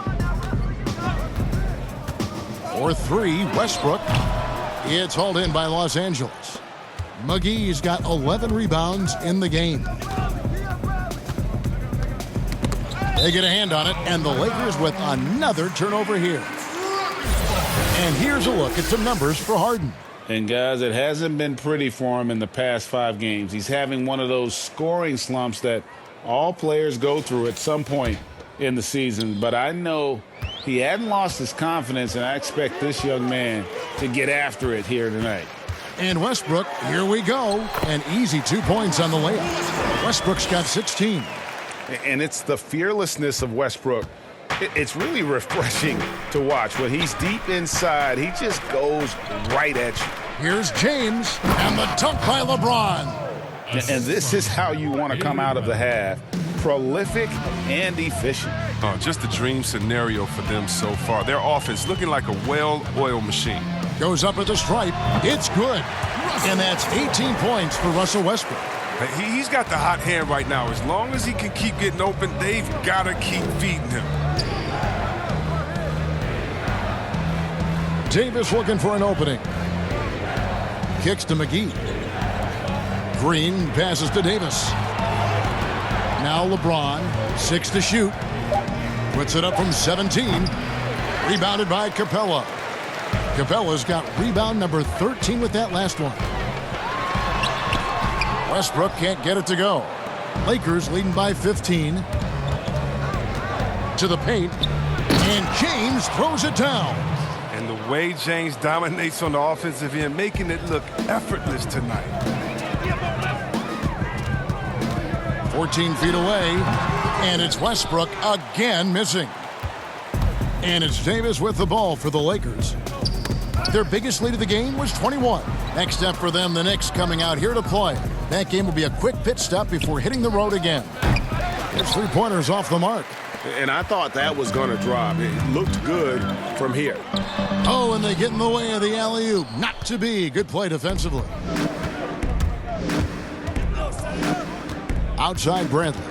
For 3, Westbrook. It's hauled in by Los Angeles. McGee's got 11 rebounds in the game. They get a hand on it, and the Lakers with another turnover here. And here's a look at some numbers for Harden. And, guys, it hasn't been pretty for him in the past 5 games. He's having one of those scoring slumps that all players go through at some point in the season. But I know he hadn't lost his confidence, and I expect this young man to get after it here tonight. And Westbrook, here we go. An easy 2 points on the layup. Westbrook's got 16. And it's the fearlessness of Westbrook. It's really refreshing to watch. When he's deep inside, he just goes right at you. Here's James, and the dunk by LeBron. And this is how you want to come out of the half. Prolific and efficient. Oh, just a dream scenario for them so far. Their offense looking like a well-oiled machine. Goes up at the stripe. It's good. And that's 18 points for Russell Westbrook. He's got the hot hand right now. As long as he can keep getting open, they've got to keep feeding him. Davis looking for an opening. Kicks to McGee. Green passes to Davis. Now LeBron, 6 to shoot. Puts it up from 17. Rebounded by Capella. Capella's got rebound number 13 with that last one. Westbrook can't get it to go. Lakers leading by 15. To the paint. And James throws it down. And the way James dominates on the offensive end, making it look effortless tonight. 14 feet away, and it's Westbrook again missing. And it's Davis with the ball for the Lakers. Their biggest lead of the game was 21. Next up for them, the Knicks coming out here to play. That game will be a quick pit stop before hitting the road again. There's 3-pointers off the mark. And I thought that was going to drop. It looked good from here. Oh, and they get in the way of the alley-oop. Not to be. Good play defensively. Outside Bradley.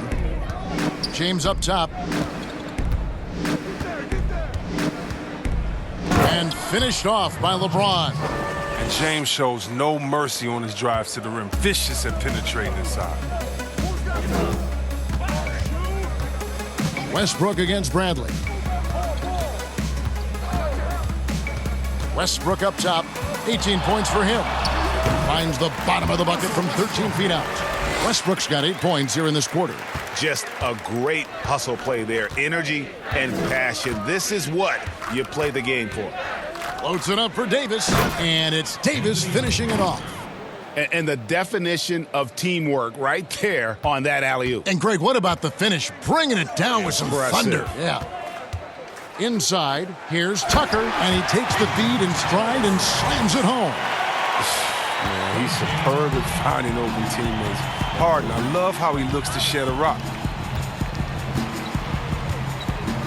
James up top. And finished off by LeBron. And James shows no mercy on his drives to the rim. Vicious at penetrating inside. Westbrook against Bradley. Westbrook up top. 18 points for him. Finds the bottom of the bucket from 13 feet out. Westbrook's got 8 points here in this quarter. Just a great hustle play there. Energy and passion. This is what you play the game for. Floats it up for Davis, and it's Davis finishing it off. And the definition of teamwork right there on that alley-oop. And Greg, what about the finish? Bringing it down with some thunder. Yeah. Inside, here's Tucker, and he takes the feed in stride and slams it home. Man, he's superb at finding open teammates. Harden, I love how he looks to shed a rock.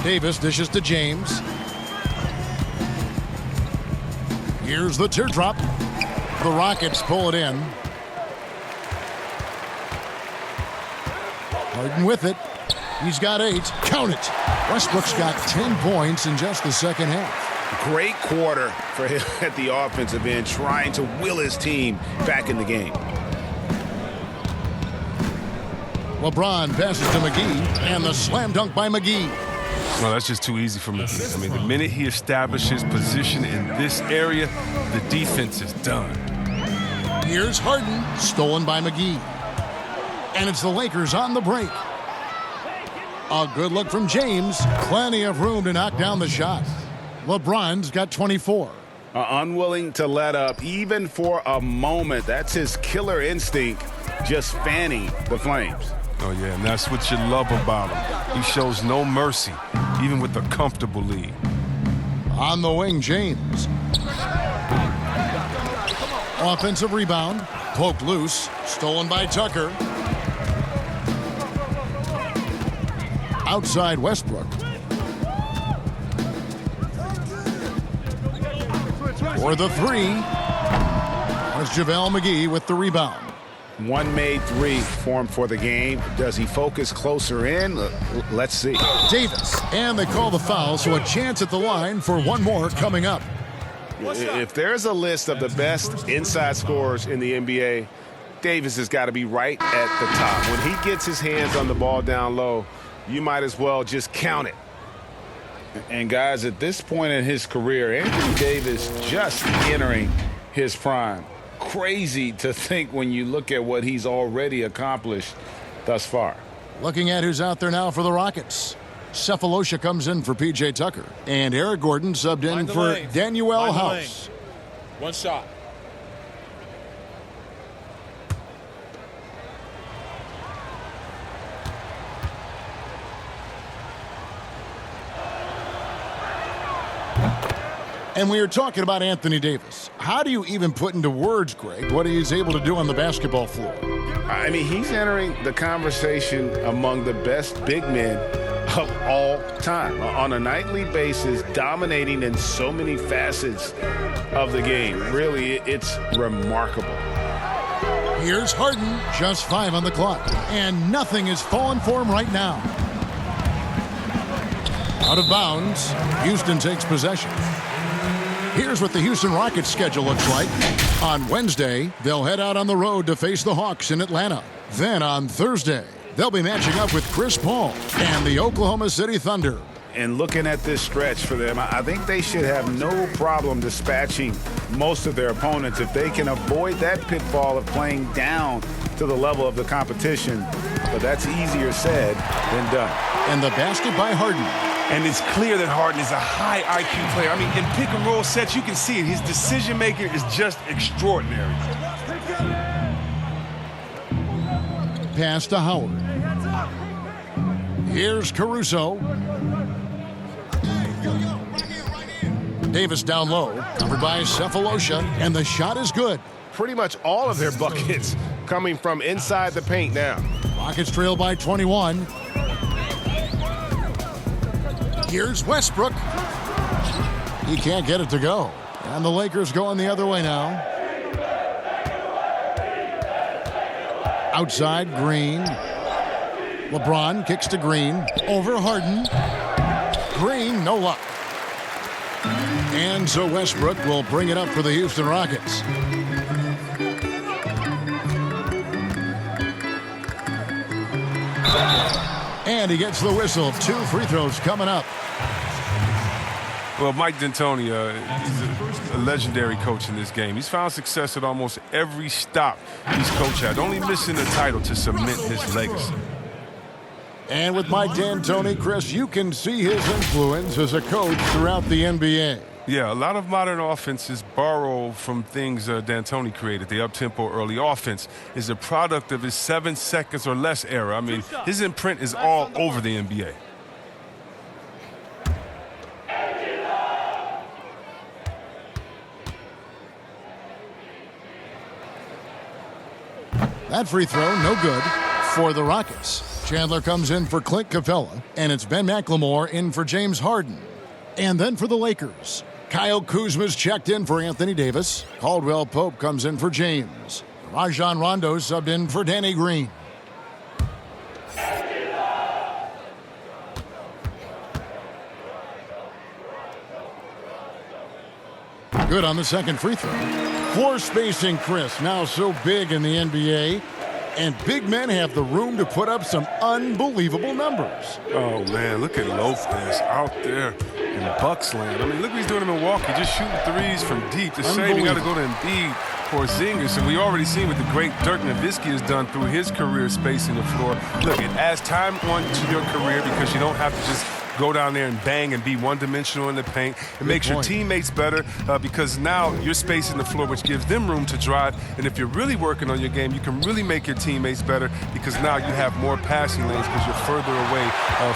Davis dishes to James. Here's the teardrop. The Rockets pull it in. Harden with it. He's got 8. Count it. Westbrook's got 10 points in just the second half. Great quarter for him at the offensive end, trying to will his team back in the game. LeBron passes to McGee, and the slam dunk by McGee. No, that's just too easy for McGee. I mean, the minute he establishes position in this area, the defense is done. Here's Harden, stolen by McGee. And it's the Lakers on the break. A good look from James. Plenty of room to knock down the shot. LeBron's got 24. Unwilling to let up even for a moment. That's his killer instinct, just fanning the flames. Oh, yeah, and that's what you love about him. He shows no mercy, even with a comfortable lead. On the wing, James. Offensive rebound. Poked loose. Stolen by Tucker. Outside Westbrook. For the 3. There's JaVale McGee with the rebound. One made 3 formed for the game. Does he focus closer in? Let's see. Davis. And they call the foul, so a chance at the line for one more coming up. If there's a list of the best inside scorers in the NBA, Davis has got to be right at the top. When he gets his hands on the ball down low, you might as well just count it. And guys, at this point in his career, Anthony Davis just entering his prime. Crazy to think when you look at what he's already accomplished thus far. Looking at who's out there now for the Rockets. Cephalosha comes in for P.J. Tucker. And Eric Gordon subbed in for Danuel House. One shot. And we are talking about Anthony Davis. How do you even put into words, Greg, what he's able to do on the basketball floor? I mean, he's entering the conversation among the best big men of all time. On a nightly basis, dominating in so many facets of the game. Really, it's remarkable. Here's Harden, just 5 on the clock. And nothing is falling for him right now. Out of bounds, Houston takes possession. Here's what the Houston Rockets schedule looks like. On Wednesday, they'll head out on the road to face the Hawks in Atlanta. Then on Thursday, they'll be matching up with Chris Paul and the Oklahoma City Thunder. And looking at this stretch for them, I think they should have no problem dispatching most of their opponents if they can avoid that pitfall of playing down to the level of the competition. But that's easier said than done. And the basket by Harden. And it's clear that Harden is a high IQ player. I mean, in pick and roll sets, you can see it. His decision making is just extraordinary. Pass to Howard. Here's Caruso. Davis down low, covered by Cephalosha, and the shot is good. Pretty much all of their buckets coming from inside the paint now. Rockets trail by 21. Here's Westbrook. He can't get it to go. And the Lakers going the other way now. Outside, Green. LeBron kicks to Green. Over Harden. Green, no luck. And so Westbrook will bring it up for the Houston Rockets. And he gets the whistle. 2 free throws coming up. Well, Mike D'Antoni, he's a legendary coach in this game. He's found success at almost every stop he's coached at, only missing the title to cement his legacy. And with Mike D'Antoni, Chris, you can see his influence as a coach throughout the NBA. Yeah, a lot of modern offenses borrow from things D'Antoni created. The up-tempo early offense is a product of his 7 seconds or less era. I mean, his imprint is all over the NBA. That free throw, no good for the Rockets. Chandler comes in for Clint Capella, and it's Ben McLemore in for James Harden. And then for the Lakers, Kyle Kuzma's checked in for Anthony Davis. Caldwell Pope comes in for James. Rajon Rondo subbed in for Danny Green. Good on the second free throw. Floor spacing, Chris, now so big in the NBA. And big men have the room to put up some unbelievable numbers. Oh, man, look at Lopez out there in Bucks land. I mean, look what he's doing in Milwaukee, just shooting threes from deep. The same, you got to go to Embiid for Porzingis. And we already seen what the great Dirk Nowitzki has done through his career spacing the floor. Look, it adds time onto your career because you don't have to just go down there and bang and be one-dimensional in the paint. It makes your teammates better because now you're spacing the floor, which gives them room to drive. And if you're really working on your game, you can really make your teammates better because now you have more passing lanes because you're further away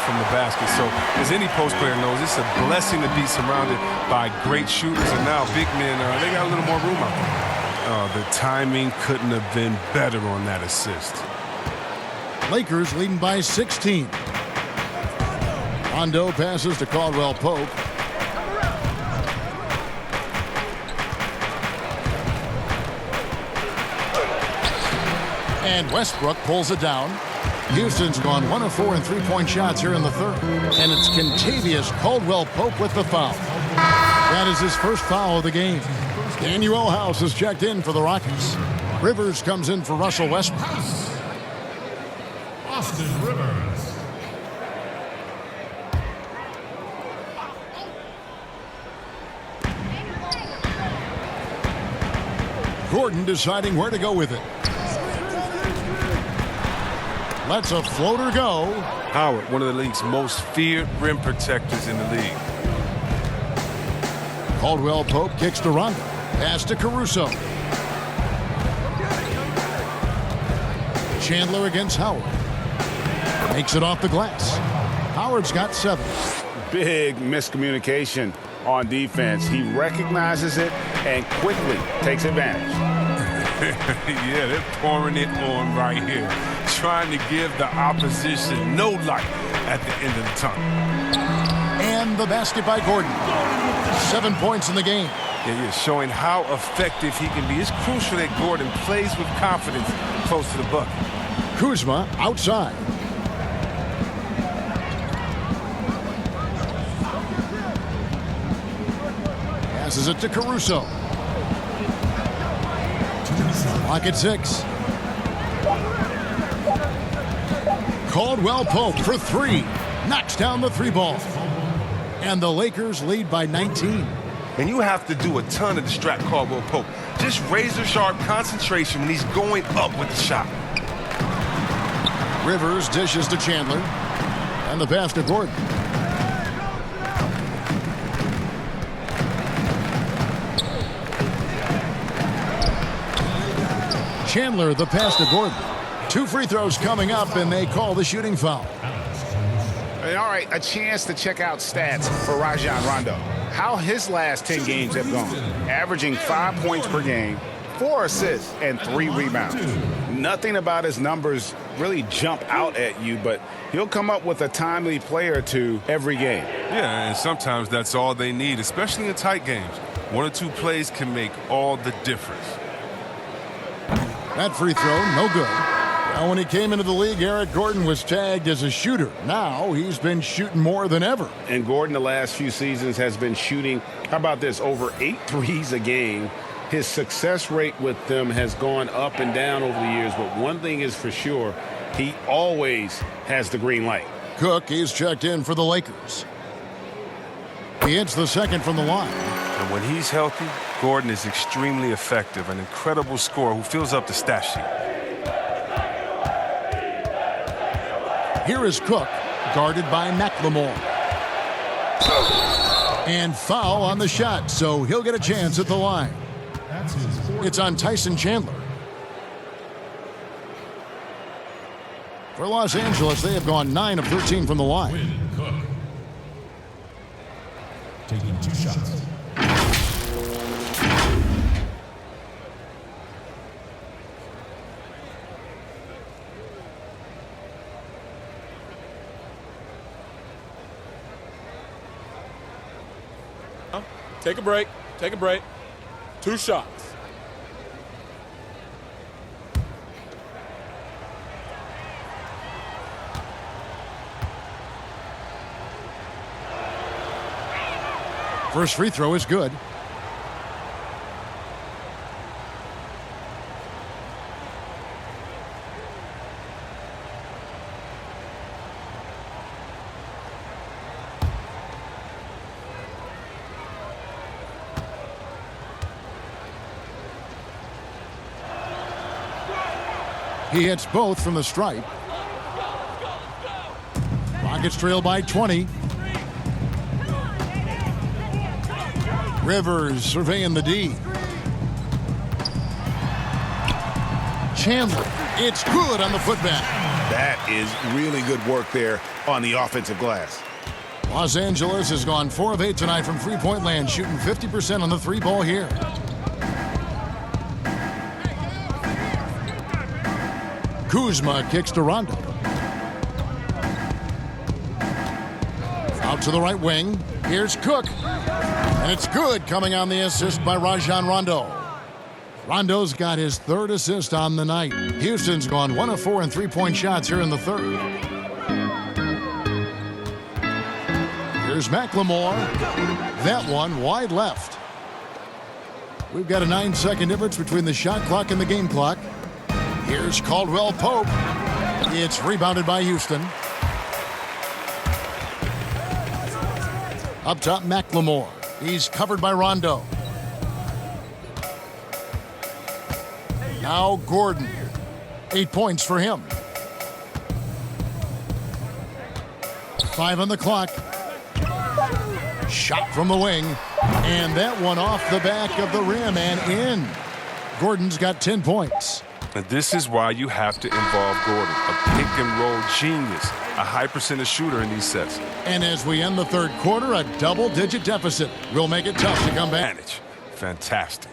from the basket. So as any post player knows, it's a blessing to be surrounded by great shooters. And now big men, they got a little more room out there. The timing couldn't have been better on that assist. Lakers leading by 16. Rondo passes to Caldwell Pope. And Westbrook pulls it down. Houston's gone 1 of 4 in three-point shots here in the third. And it's Kentavious Caldwell Pope with the foul. That is his first foul of the game. Daniel House is checked in for the Rockets. Rivers comes in for Russell Westbrook. Austin Rivers. Gordon deciding where to go with it. Lets a floater go. Howard, one of the league's most feared rim protectors in the league. Caldwell Pope kicks to Rondo. Pass to Caruso. Chandler against Howard. Makes it off the glass. Howard's got 7. Big miscommunication on defense. He recognizes it and quickly takes advantage. Yeah, they're pouring it on right here, trying to give the opposition no light at the end of the tunnel. And the basket by Gordon. 7 points in the game. Yeah, showing how effective he can be. It's crucial that Gordon plays with confidence close to the bucket. Kuzma outside. Passes it to Caruso. Clock at 6. Caldwell Pope for 3. Knocks down the 3 ball. And the Lakers lead by 19. And you have to do a ton to distract Caldwell Pope. Just razor-sharp concentration when he's going up with the shot. Rivers dishes to Chandler. And the pass to Gordon. Chandler, the pass to Gordon. 2 free throws coming up, and they call the shooting foul. All right, a chance to check out stats for Rajon Rondo. How his last 10 games have gone. Averaging 5 points per game, 4 assists, and 3 rebounds. Nothing about his numbers really jump out at you, but he'll come up with a timely play or two every game. Yeah, and sometimes that's all they need, especially in tight games. 1 or 2 plays can make all the difference. That free throw, no good. Now, when he came into the league, Eric Gordon was tagged as a shooter. Now he's been shooting more than ever. And Gordon the last few seasons has been shooting, how about this, over 8 threes a game. His success rate with them has gone up and down over the years, but one thing is for sure, he always has the green light. Cook is checked in for the Lakers. He hits the second from the line. And when he's healthy, Gordon is extremely effective, an incredible scorer who fills up the stat sheet. Here is Cook, guarded by McLemore. And foul on the shot, so he'll get a chance at the line. It's on Tyson Chandler. For Los Angeles, they have gone 9 of 13 from the line. Cook. Taking 2 shots. Take a break. Take a break. 2 shots. First free throw is good. He hits both from the stripe. Rockets trail by 20. Rivers surveying the D. Chandler, it's good on the putback. That is really good work there on the offensive glass. Los Angeles has gone 4 of 8 tonight from three-point land, shooting 50% on the 3-ball here. Kuzma kicks to Rondo. Out to the right wing. Here's Cook. And it's good, coming on the assist by Rajon Rondo. Rondo's got his 3rd assist on the night. Houston's gone 1 of 4 in three-point shots here in the 3rd. Here's McLemore. That one wide left. We've got a 9-second difference between the shot clock and the game clock. Here's Caldwell Pope. It's rebounded by Houston. Up top, McLemore. He's covered by Rondo. Now Gordon. 8 points for him. 5 on the clock. Shot from the wing. And that one off the back of the rim and in. Gordon's got 10 points. And this is why you have to involve Gordon, a pick-and-roll genius, a high-percentage shooter in these sets. And as we end the 3rd quarter, a double-digit deficit will make it tough to come back. Advantage. Fantastic.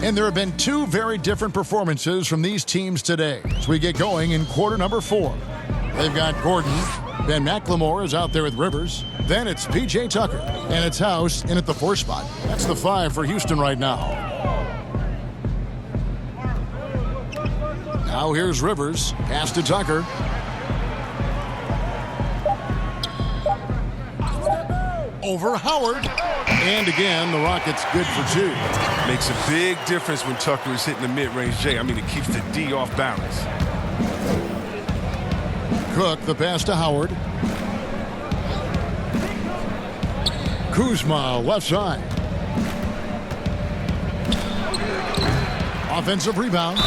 And there have been 2 very different performances from these teams today as we get going in quarter number 4. They've got Gordon. Ben McLemore is out there with Rivers. Then it's P.J. Tucker. And it's House in at the 4 spot. That's the 5 for Houston right now. Now here's Rivers. Pass to Tucker. Over Howard. And again, the Rockets good for 2. Makes a big difference when Tucker is hitting the mid-range J. I mean, it keeps the D off balance. Cook, the pass to Howard. Kuzma, left side. Offensive rebound.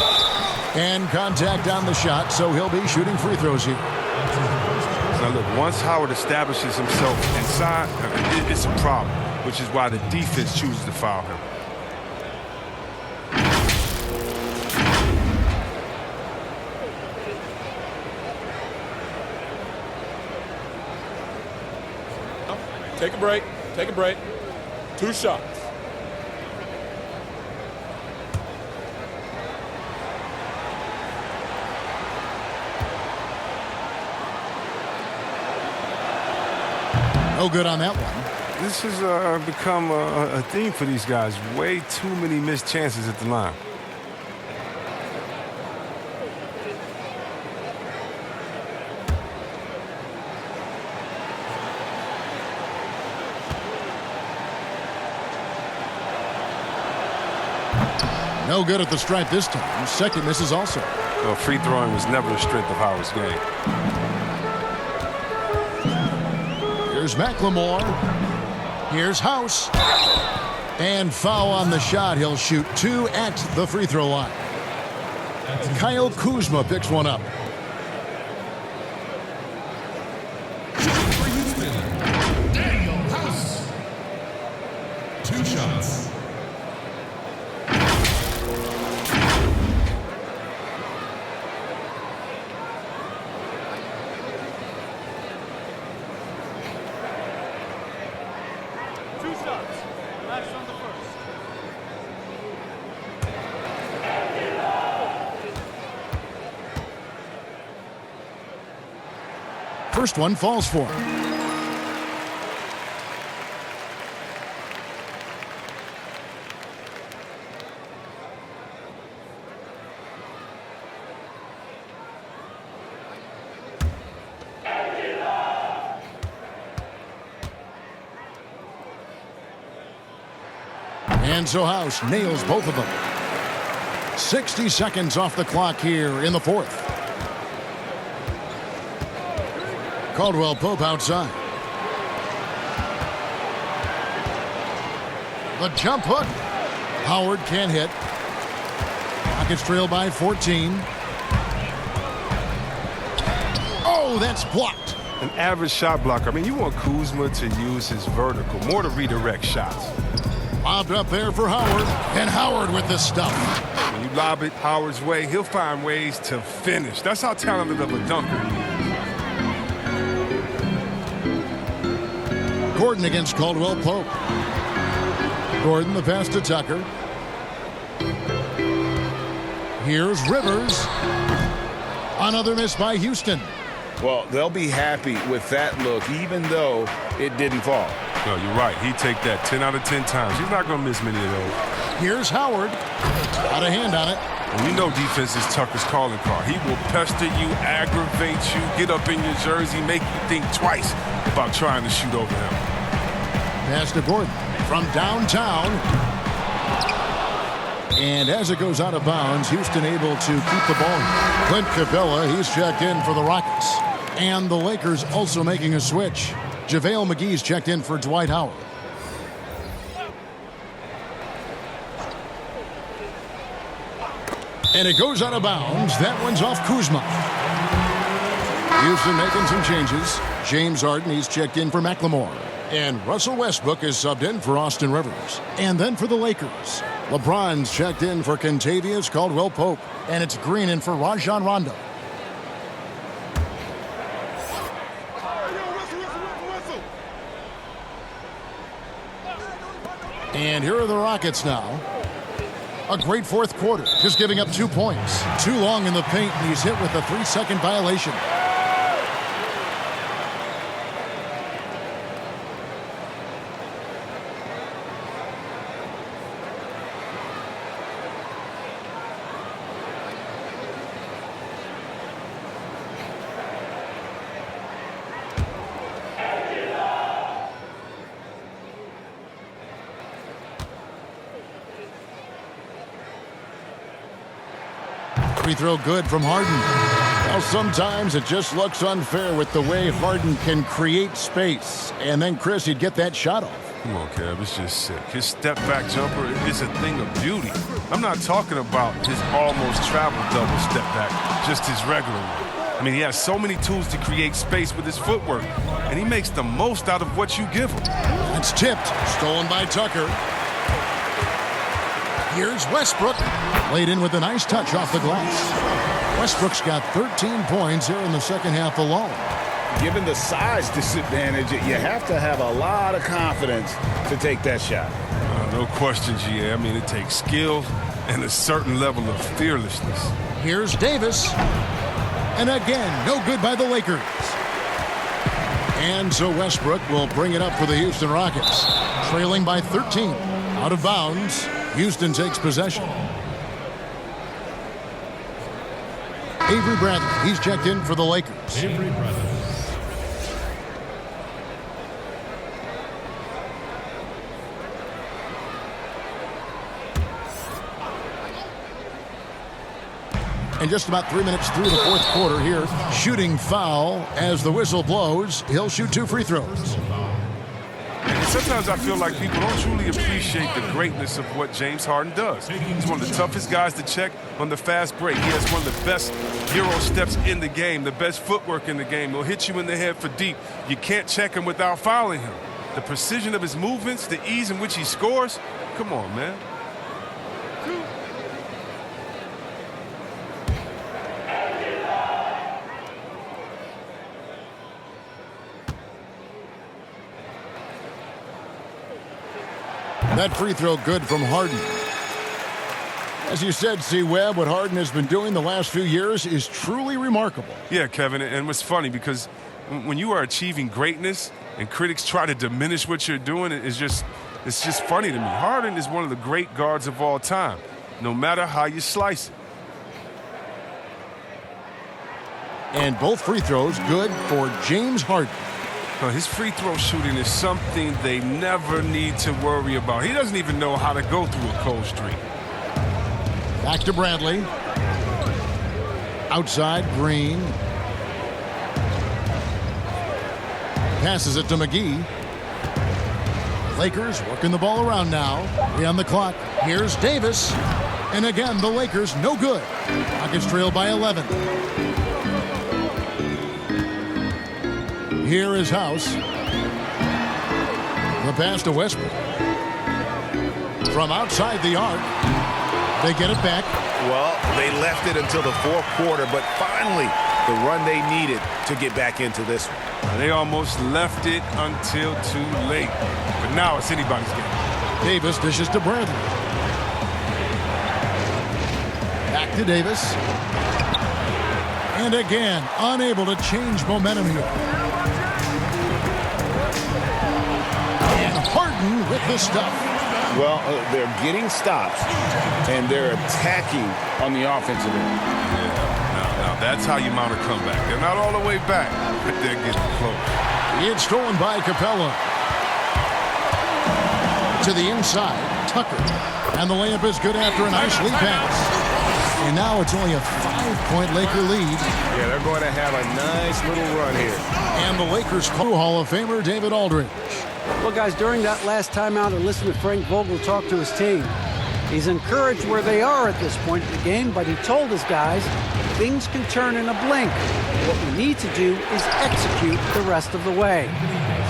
And contact on the shot, so he'll be shooting free throws here. Now look, once Howard establishes himself inside, it's a problem, which is why the defense chooses to foul him. Take a break. Take a break. 2 shots. No good on that one. This has become a theme for these guys. Way too many missed chances at the line. No good at the stripe this time. Second misses also. Well, free throwing was never the strength of Howard's game. Here's McLemore. Here's House. And foul on the shot. He'll shoot 2 at the free throw line. Kyle Kuzma picks one up. For Houston, Daniel House. 2 shots. first one falls for him. And so House nails both of them. 60 seconds off the clock here in the fourth. Caldwell Pope outside. The jump hook. Howard can't hit. Rockets trail by 14. Oh, that's blocked. An average shot blocker. I mean, you want Kuzma to use his vertical more to redirect shots. Lobbed up there for Howard. And Howard with the stuff. When you lob it Howard's way, he'll find ways to finish. That's how talented of a dunker he is. Gordon against Caldwell Pope. Gordon the pass to Tucker. Here's Rivers. Another miss by Houston. Well, they'll be happy with that look, even though it didn't fall. No, you're right. He'd take that 10 out of 10 times. He's not going to miss many of those. Here's Howard. Got a hand on it. And you know defense is Tucker's calling card. He will pester you, aggravate you, get up in your jersey, make you think twice about trying to shoot over him. Pass to Gordon from downtown. And as it goes out of bounds, Houston able to keep the ball. Clint Capella, he's checked in for the Rockets. And the Lakers also making a switch. JaVale McGee's checked in for Dwight Howard. And it goes out of bounds. That one's off Kuzma. Houston making some changes. James Harden, he's checked in for McLemore. And Russell Westbrook is subbed in for Austin Rivers. And then for the Lakers, LeBron's checked in for Kentavious Caldwell Pope. And it's Green in for Rajon Rondo. And here are the Rockets now. A great fourth quarter, just giving up 2 points. Too long in the paint, and he's hit with a 3-second violation. Free throw good from Harden. Well, sometimes it just looks unfair with the way Harden can create space. And then, Chris, he'd get that shot off. Come on, Kev, it's just sick. His step-back jumper is a thing of beauty. I'm not talking about his almost travel double step-back, just his regular one. I mean, he has so many tools to create space with his footwork, and he makes the most out of what you give him. It's tipped. Stolen by Tucker. Here's Westbrook. Laid in with a nice touch off the glass. Westbrook's got 13 points here in the second half alone. Given the size disadvantage, you have to have a lot of confidence to take that shot. No question, GA. I mean, it takes skill and a certain level of fearlessness. Here's Davis. And again, no good by the Lakers. And so Westbrook will bring it up for the Houston Rockets. Trailing by 13. Out of bounds. Houston takes possession. Avery Bradley, he's checked in for the Lakers. Avery Bradley. And just about 3 minutes through the fourth quarter here. Shooting foul as the whistle blows. He'll shoot 2 free throws. And sometimes I feel like people don't truly appreciate the greatness of what James Harden does. He's one of the toughest guys to check on the fast break. He has one of the best Euro steps in the game, the best footwork in the game. He'll hit you in the head for deep. You can't check him without fouling him. The precision of his movements, the ease in which he scores. Come on, man. That free throw good from Harden. As you said, C. Webb, what Harden has been doing the last few years is truly remarkable. Yeah, Kevin, and what's funny because When you are achieving greatness and critics try to diminish what you're doing, it's just funny to me. Harden is one of the great guards of all time, no matter how you slice it. And both free throws good for James Harden. His free throw shooting is something they never need to worry about. He doesn't even know how to go through a cold streak. Back to Bradley. Outside, Green. Passes it to McGee. Lakers working the ball around now. 3 on the clock. Here's Davis. And again, the Lakers no good. Rockets trail by 11. Here is House. The pass to Westbrook. From outside the arc. They get it back. Well, they left it until the fourth quarter, but finally the run they needed to get back into this one. They almost left it until too late. But now it's anybody's game. Davis dishes to Bradley. Back to Davis. And again, unable to change momentum here. And Harden with the stuff. Well, they're getting stops, and they're attacking on the offensive end. Now that's how you mount a comeback. They're not all the way back, but they're getting close. It's stolen by Capella. To the inside, Tucker. And the layup is good after a nice lead pass. And now it's only a 5-point Laker lead. Yeah, they're going to have a nice little run here. And the Lakers call Hall of Famer David Aldridge. Well, guys, during that last timeout, I listened to Frank Vogel talk to his team. He's encouraged where they are at this point in the game, but he told his guys things can turn in a blink. What we need to do is execute the rest of the way.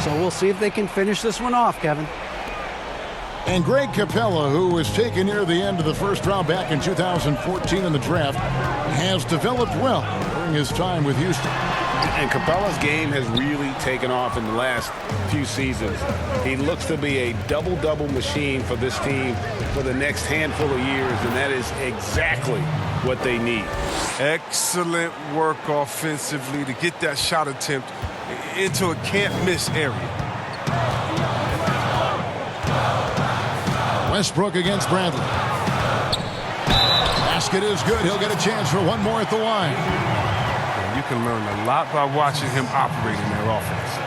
So we'll see if they can finish this one off, Kevin. And Greg Capella, who was taken near the end of the first round back in 2014 in the draft, has developed well during his time with Houston. And Capella's game has really taken off in the last few seasons. He looks to be a double-double machine for this team for the next handful of years, and that is exactly what they need. Excellent work offensively to get that shot attempt into a can't-miss area. Westbrook against Bradley. Basket is good. He'll get a chance for one more at the line. You can learn a lot by watching him operate in their offense.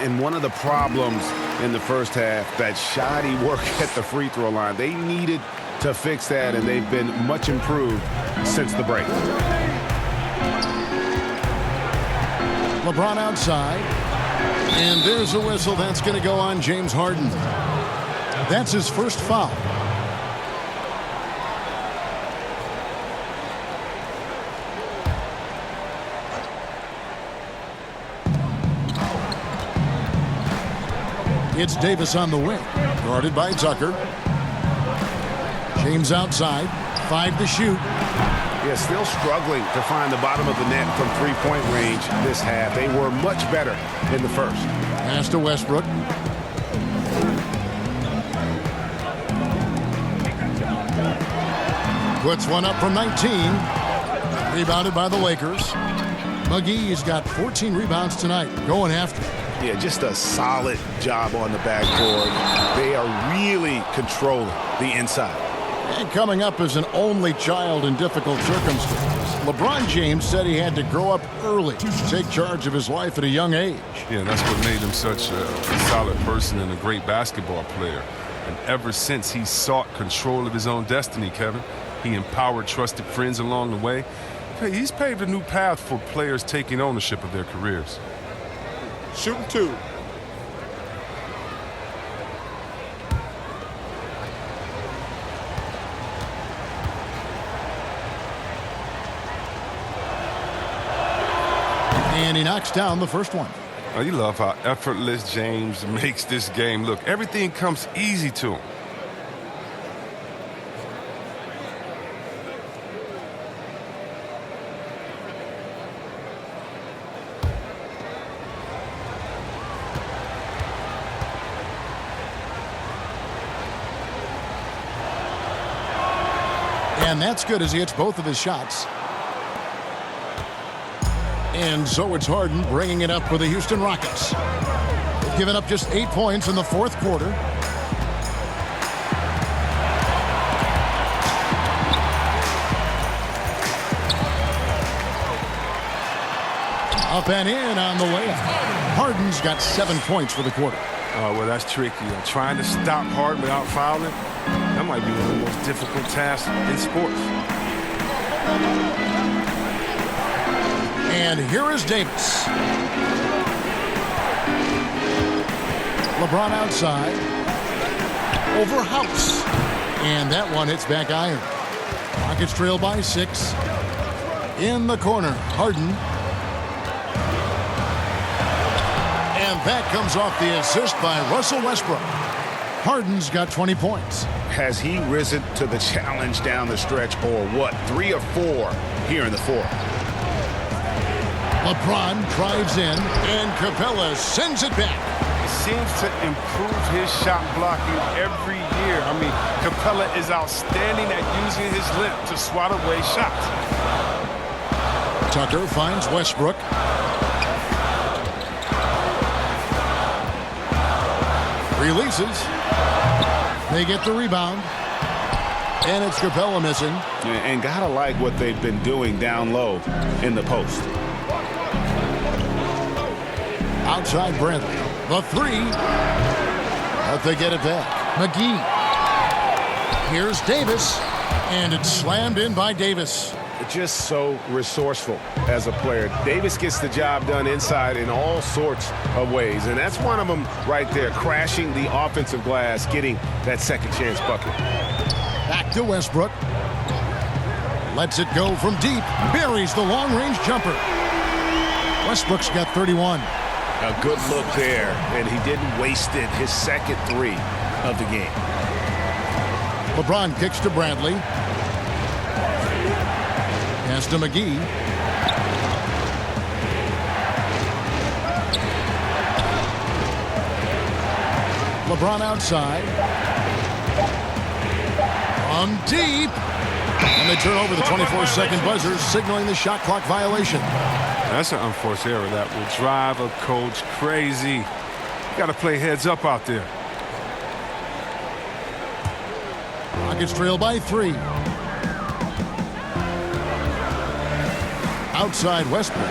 And one of the problems in the first half, that shoddy work at the free throw line. They needed to fix that, and they've been much improved since the break. LeBron outside. And there's a whistle. That's going to go on James Harden. That's his first foul. It's Davis on the wing, guarded by Tucker. James outside, 5 to shoot. Yeah, still struggling to find the bottom of the net from three-point range this half. They were much better in the first. Pass to Westbrook. Puts one up from 19. Rebounded by the Lakers. McGee's got 14 rebounds tonight, going after. Yeah, just a solid job on the backboard. They are really controlling the inside. And coming up as an only child in difficult circumstances, LeBron James said he had to grow up early to take charge of his life at a young age. Yeah, that's what made him such a solid person and a great basketball player. And ever since he sought control of his own destiny, Kevin, he empowered trusted friends along the way. He's paved a new path for players taking ownership of their careers. Shooting 2. And he knocks down the first one. Oh, you love how effortless James makes this game look. Everything comes easy to him. And that's good as he hits both of his shots. And so it's Harden bringing it up for the Houston Rockets. They've given up just 8 points in the fourth quarter. Up and in on the way up. Harden's got 7 points for the quarter. Oh, well, that's tricky. Trying to stop Harden without fouling, that might be one of the most difficult tasks in sports. And here is Davis. LeBron outside. Over House. And that one hits back iron. Rockets trail by 6. In the corner, Harden. And that comes off the assist by Russell Westbrook. Harden's got 20 points. Has he risen to the challenge down the stretch, or what? 3 or 4 here in the fourth. LeBron drives in, and Capella sends it back. He seems to improve his shot blocking every year. I mean, Capella is outstanding at using his length to swat away shots. Tucker finds Westbrook. Releases. They get the rebound. And it's Capella missing. And gotta like what they've been doing down low in the post. Outside Bradley. The 3. But they get it back. McGee. Here's Davis. And it's slammed in by Davis. Just so resourceful as a player. Davis gets the job done inside in all sorts of ways. And that's one of them right there, crashing the offensive glass, getting that second chance bucket. Back to Westbrook. Lets it go from deep. Buries the long-range jumper. Westbrook's got 31. A good look there, and he didn't waste it. His second 3 of the game. LeBron kicks to Bradley. Pass to McGee. LeBron outside. From deep. And they turn over the 24-second buzzer, signaling the shot clock violation. That's an unforced error that will drive a coach crazy. You got to play heads up out there. Rockets trail by 3. Outside Westbrook.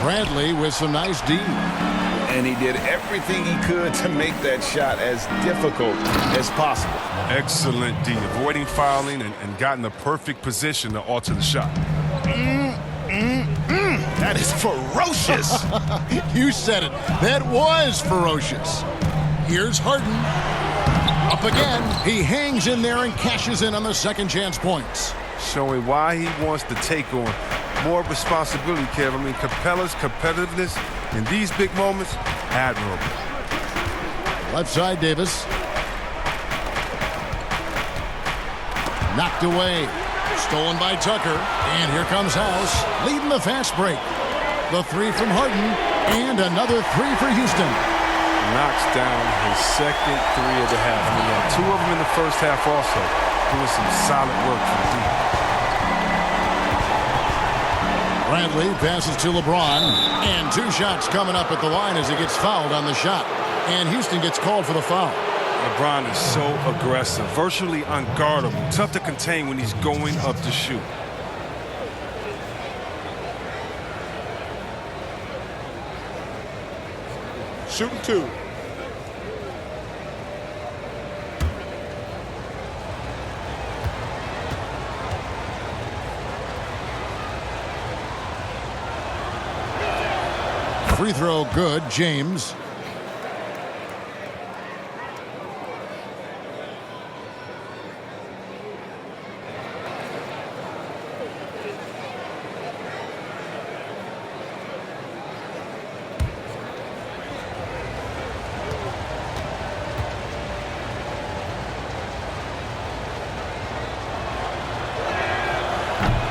Bradley with some nice D. And he did everything he could to make that shot as difficult as possible. Excellent D, avoiding fouling and gotten the perfect position to alter the shot. That is ferocious. You said it. That was ferocious. Here's Harden. Up again. He hangs in there and cashes in on the second chance points. Showing why he wants to take on more responsibility, Kev. I mean, Capella's competitiveness in these big moments, admirable. Left side, Davis. Knocked away. Stolen by Tucker. And here comes House, leading the fast break. The 3 from Harden, and another 3 for Houston. Knocks down his second 3 of the half. I mean, he had 2 of them in the first half also. Doing some solid work from deep. Bradley passes to LeBron, and 2 shots coming up at the line as he gets fouled on the shot. And Houston gets called for the foul. LeBron is so aggressive, virtually unguardable, tough to contain when he's going up to shoot. Shooting 2. Free throw good, James.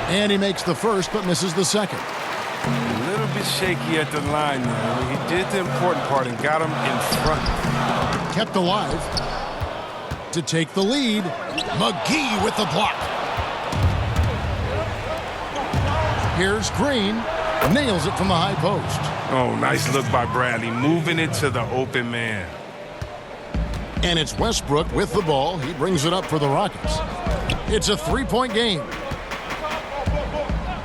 And he makes the first but misses the second. A little bit shaky at the line now. He did the important part and got him in front. Kept alive to take the lead. McGee with the block. Here's Green. Nails it from the high post. Oh, nice look by Bradley, moving it to the open man. And it's Westbrook with the ball. He brings it up for the Rockets. It's a three-point game.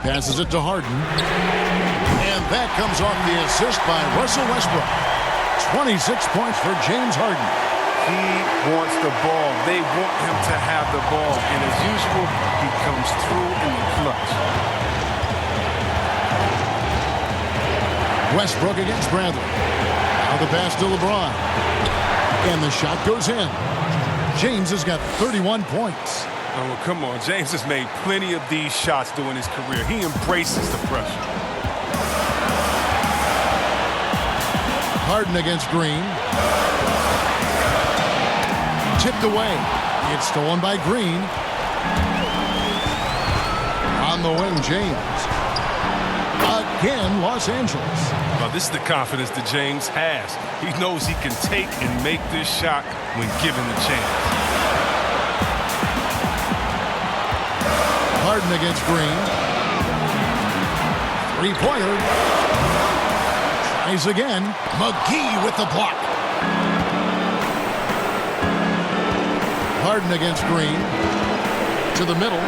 Passes it to Harden. And that comes off the assist by Russell Westbrook. 26 points for James Harden. He wants the ball. They want him to have the ball. And as usual, he comes through in the clutch. Westbrook against Bradley. Now the pass to LeBron. And the shot goes in. James has got 31 points. Oh, well, come on. James has made plenty of these shots during his career. He embraces the pressure. Harden against Green. Tipped away. It's stolen by Green. On the wing, James. Again, Los Angeles. Well, this is the confidence that James has. He knows he can take and make this shot when given the chance. Harden against Green. Three-pointer. Tries again. McGee with the block. Harden against Green. To the middle.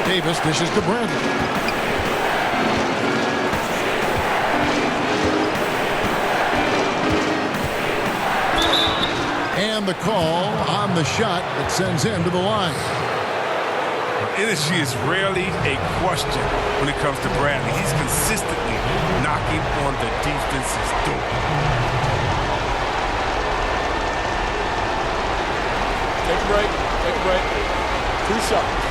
Davis dishes to Bradley. And the call on the shot that sends him to the line. Energy is rarely a question when it comes to Bradley. He's consistently knocking on the defense's door. Take a break. Take a break. 2 shots.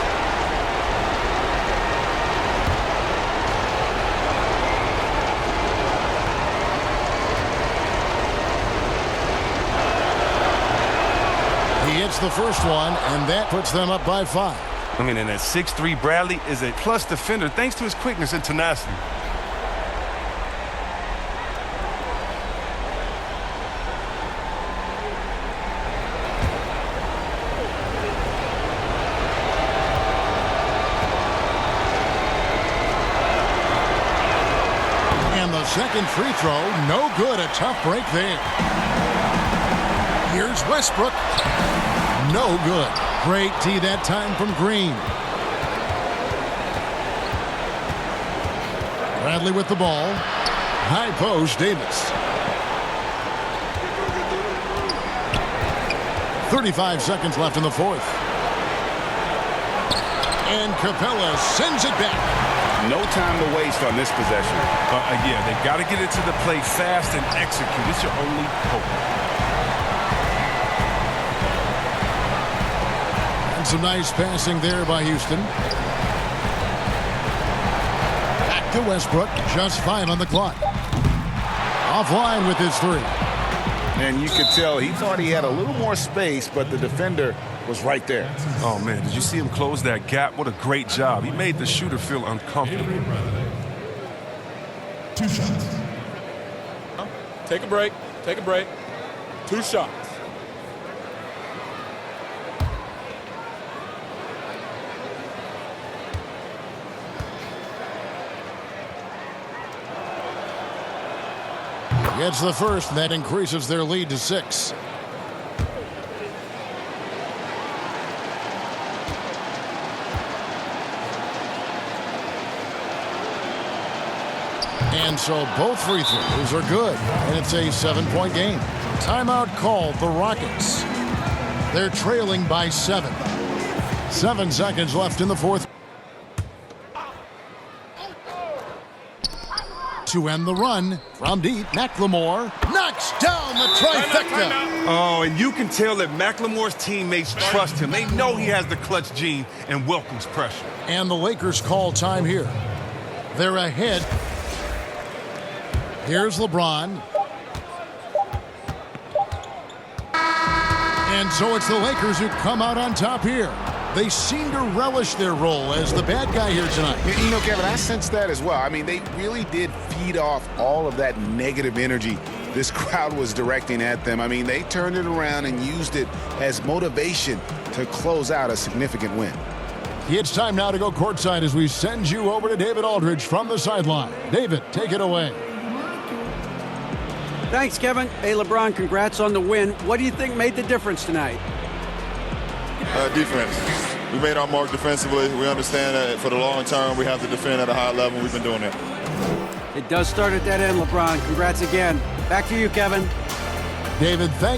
He hits the first one, and that puts them up by 5. I mean, and at 6'3", Bradley is a plus defender thanks to his quickness and tenacity. And the second free throw, no good. A tough break there. Here's Westbrook. No good. Great tee that time from Green. Bradley with the ball. High post, Davis. 35 seconds left in the fourth. And Capella sends it back. No time to waste on this possession. Yeah, they got to get it to the plate fast and execute. It's your only hope. Some nice passing there by Houston. Back to Westbrook. Just 5 on the clock. Offline with his 3. And you could tell he thought he had a little more space, but the defender was right there. Oh, man, did you see him close that gap? What a great job. He made the shooter feel uncomfortable. 2 shots. Take a break. Take a break. 2 shots. Gets the first, and that increases their lead to 6. And so both free throws are good, and it's a 7-point game. Timeout called the Rockets. They're trailing by 7. 7 seconds left in the fourth. To end the run from deep, McLemore knocks down the trifecta. Oh, and you can tell that McLemore's teammates trust him. They know he has the clutch gene and welcomes pressure. And the Lakers call time here. They're ahead. Here's LeBron. And so it's the Lakers who come out on top here. They seem to relish their role as the bad guy here tonight. You know, Kevin, I sense that as well. I mean, they really did feed off all of that negative energy this crowd was directing at them. I mean, they turned it around and used it as motivation to close out a significant win. It's time now to go courtside as we send you over to David Aldridge from the sideline. David, take it away. Thanks, Kevin. Hey, LeBron, congrats on the win. What do you think made the difference tonight? Defense. We made our mark defensively. We understand that for the long term, we have to defend at a high level. We've been doing that. It does start at that end, LeBron. Congrats again. Back to you, Kevin. David, thank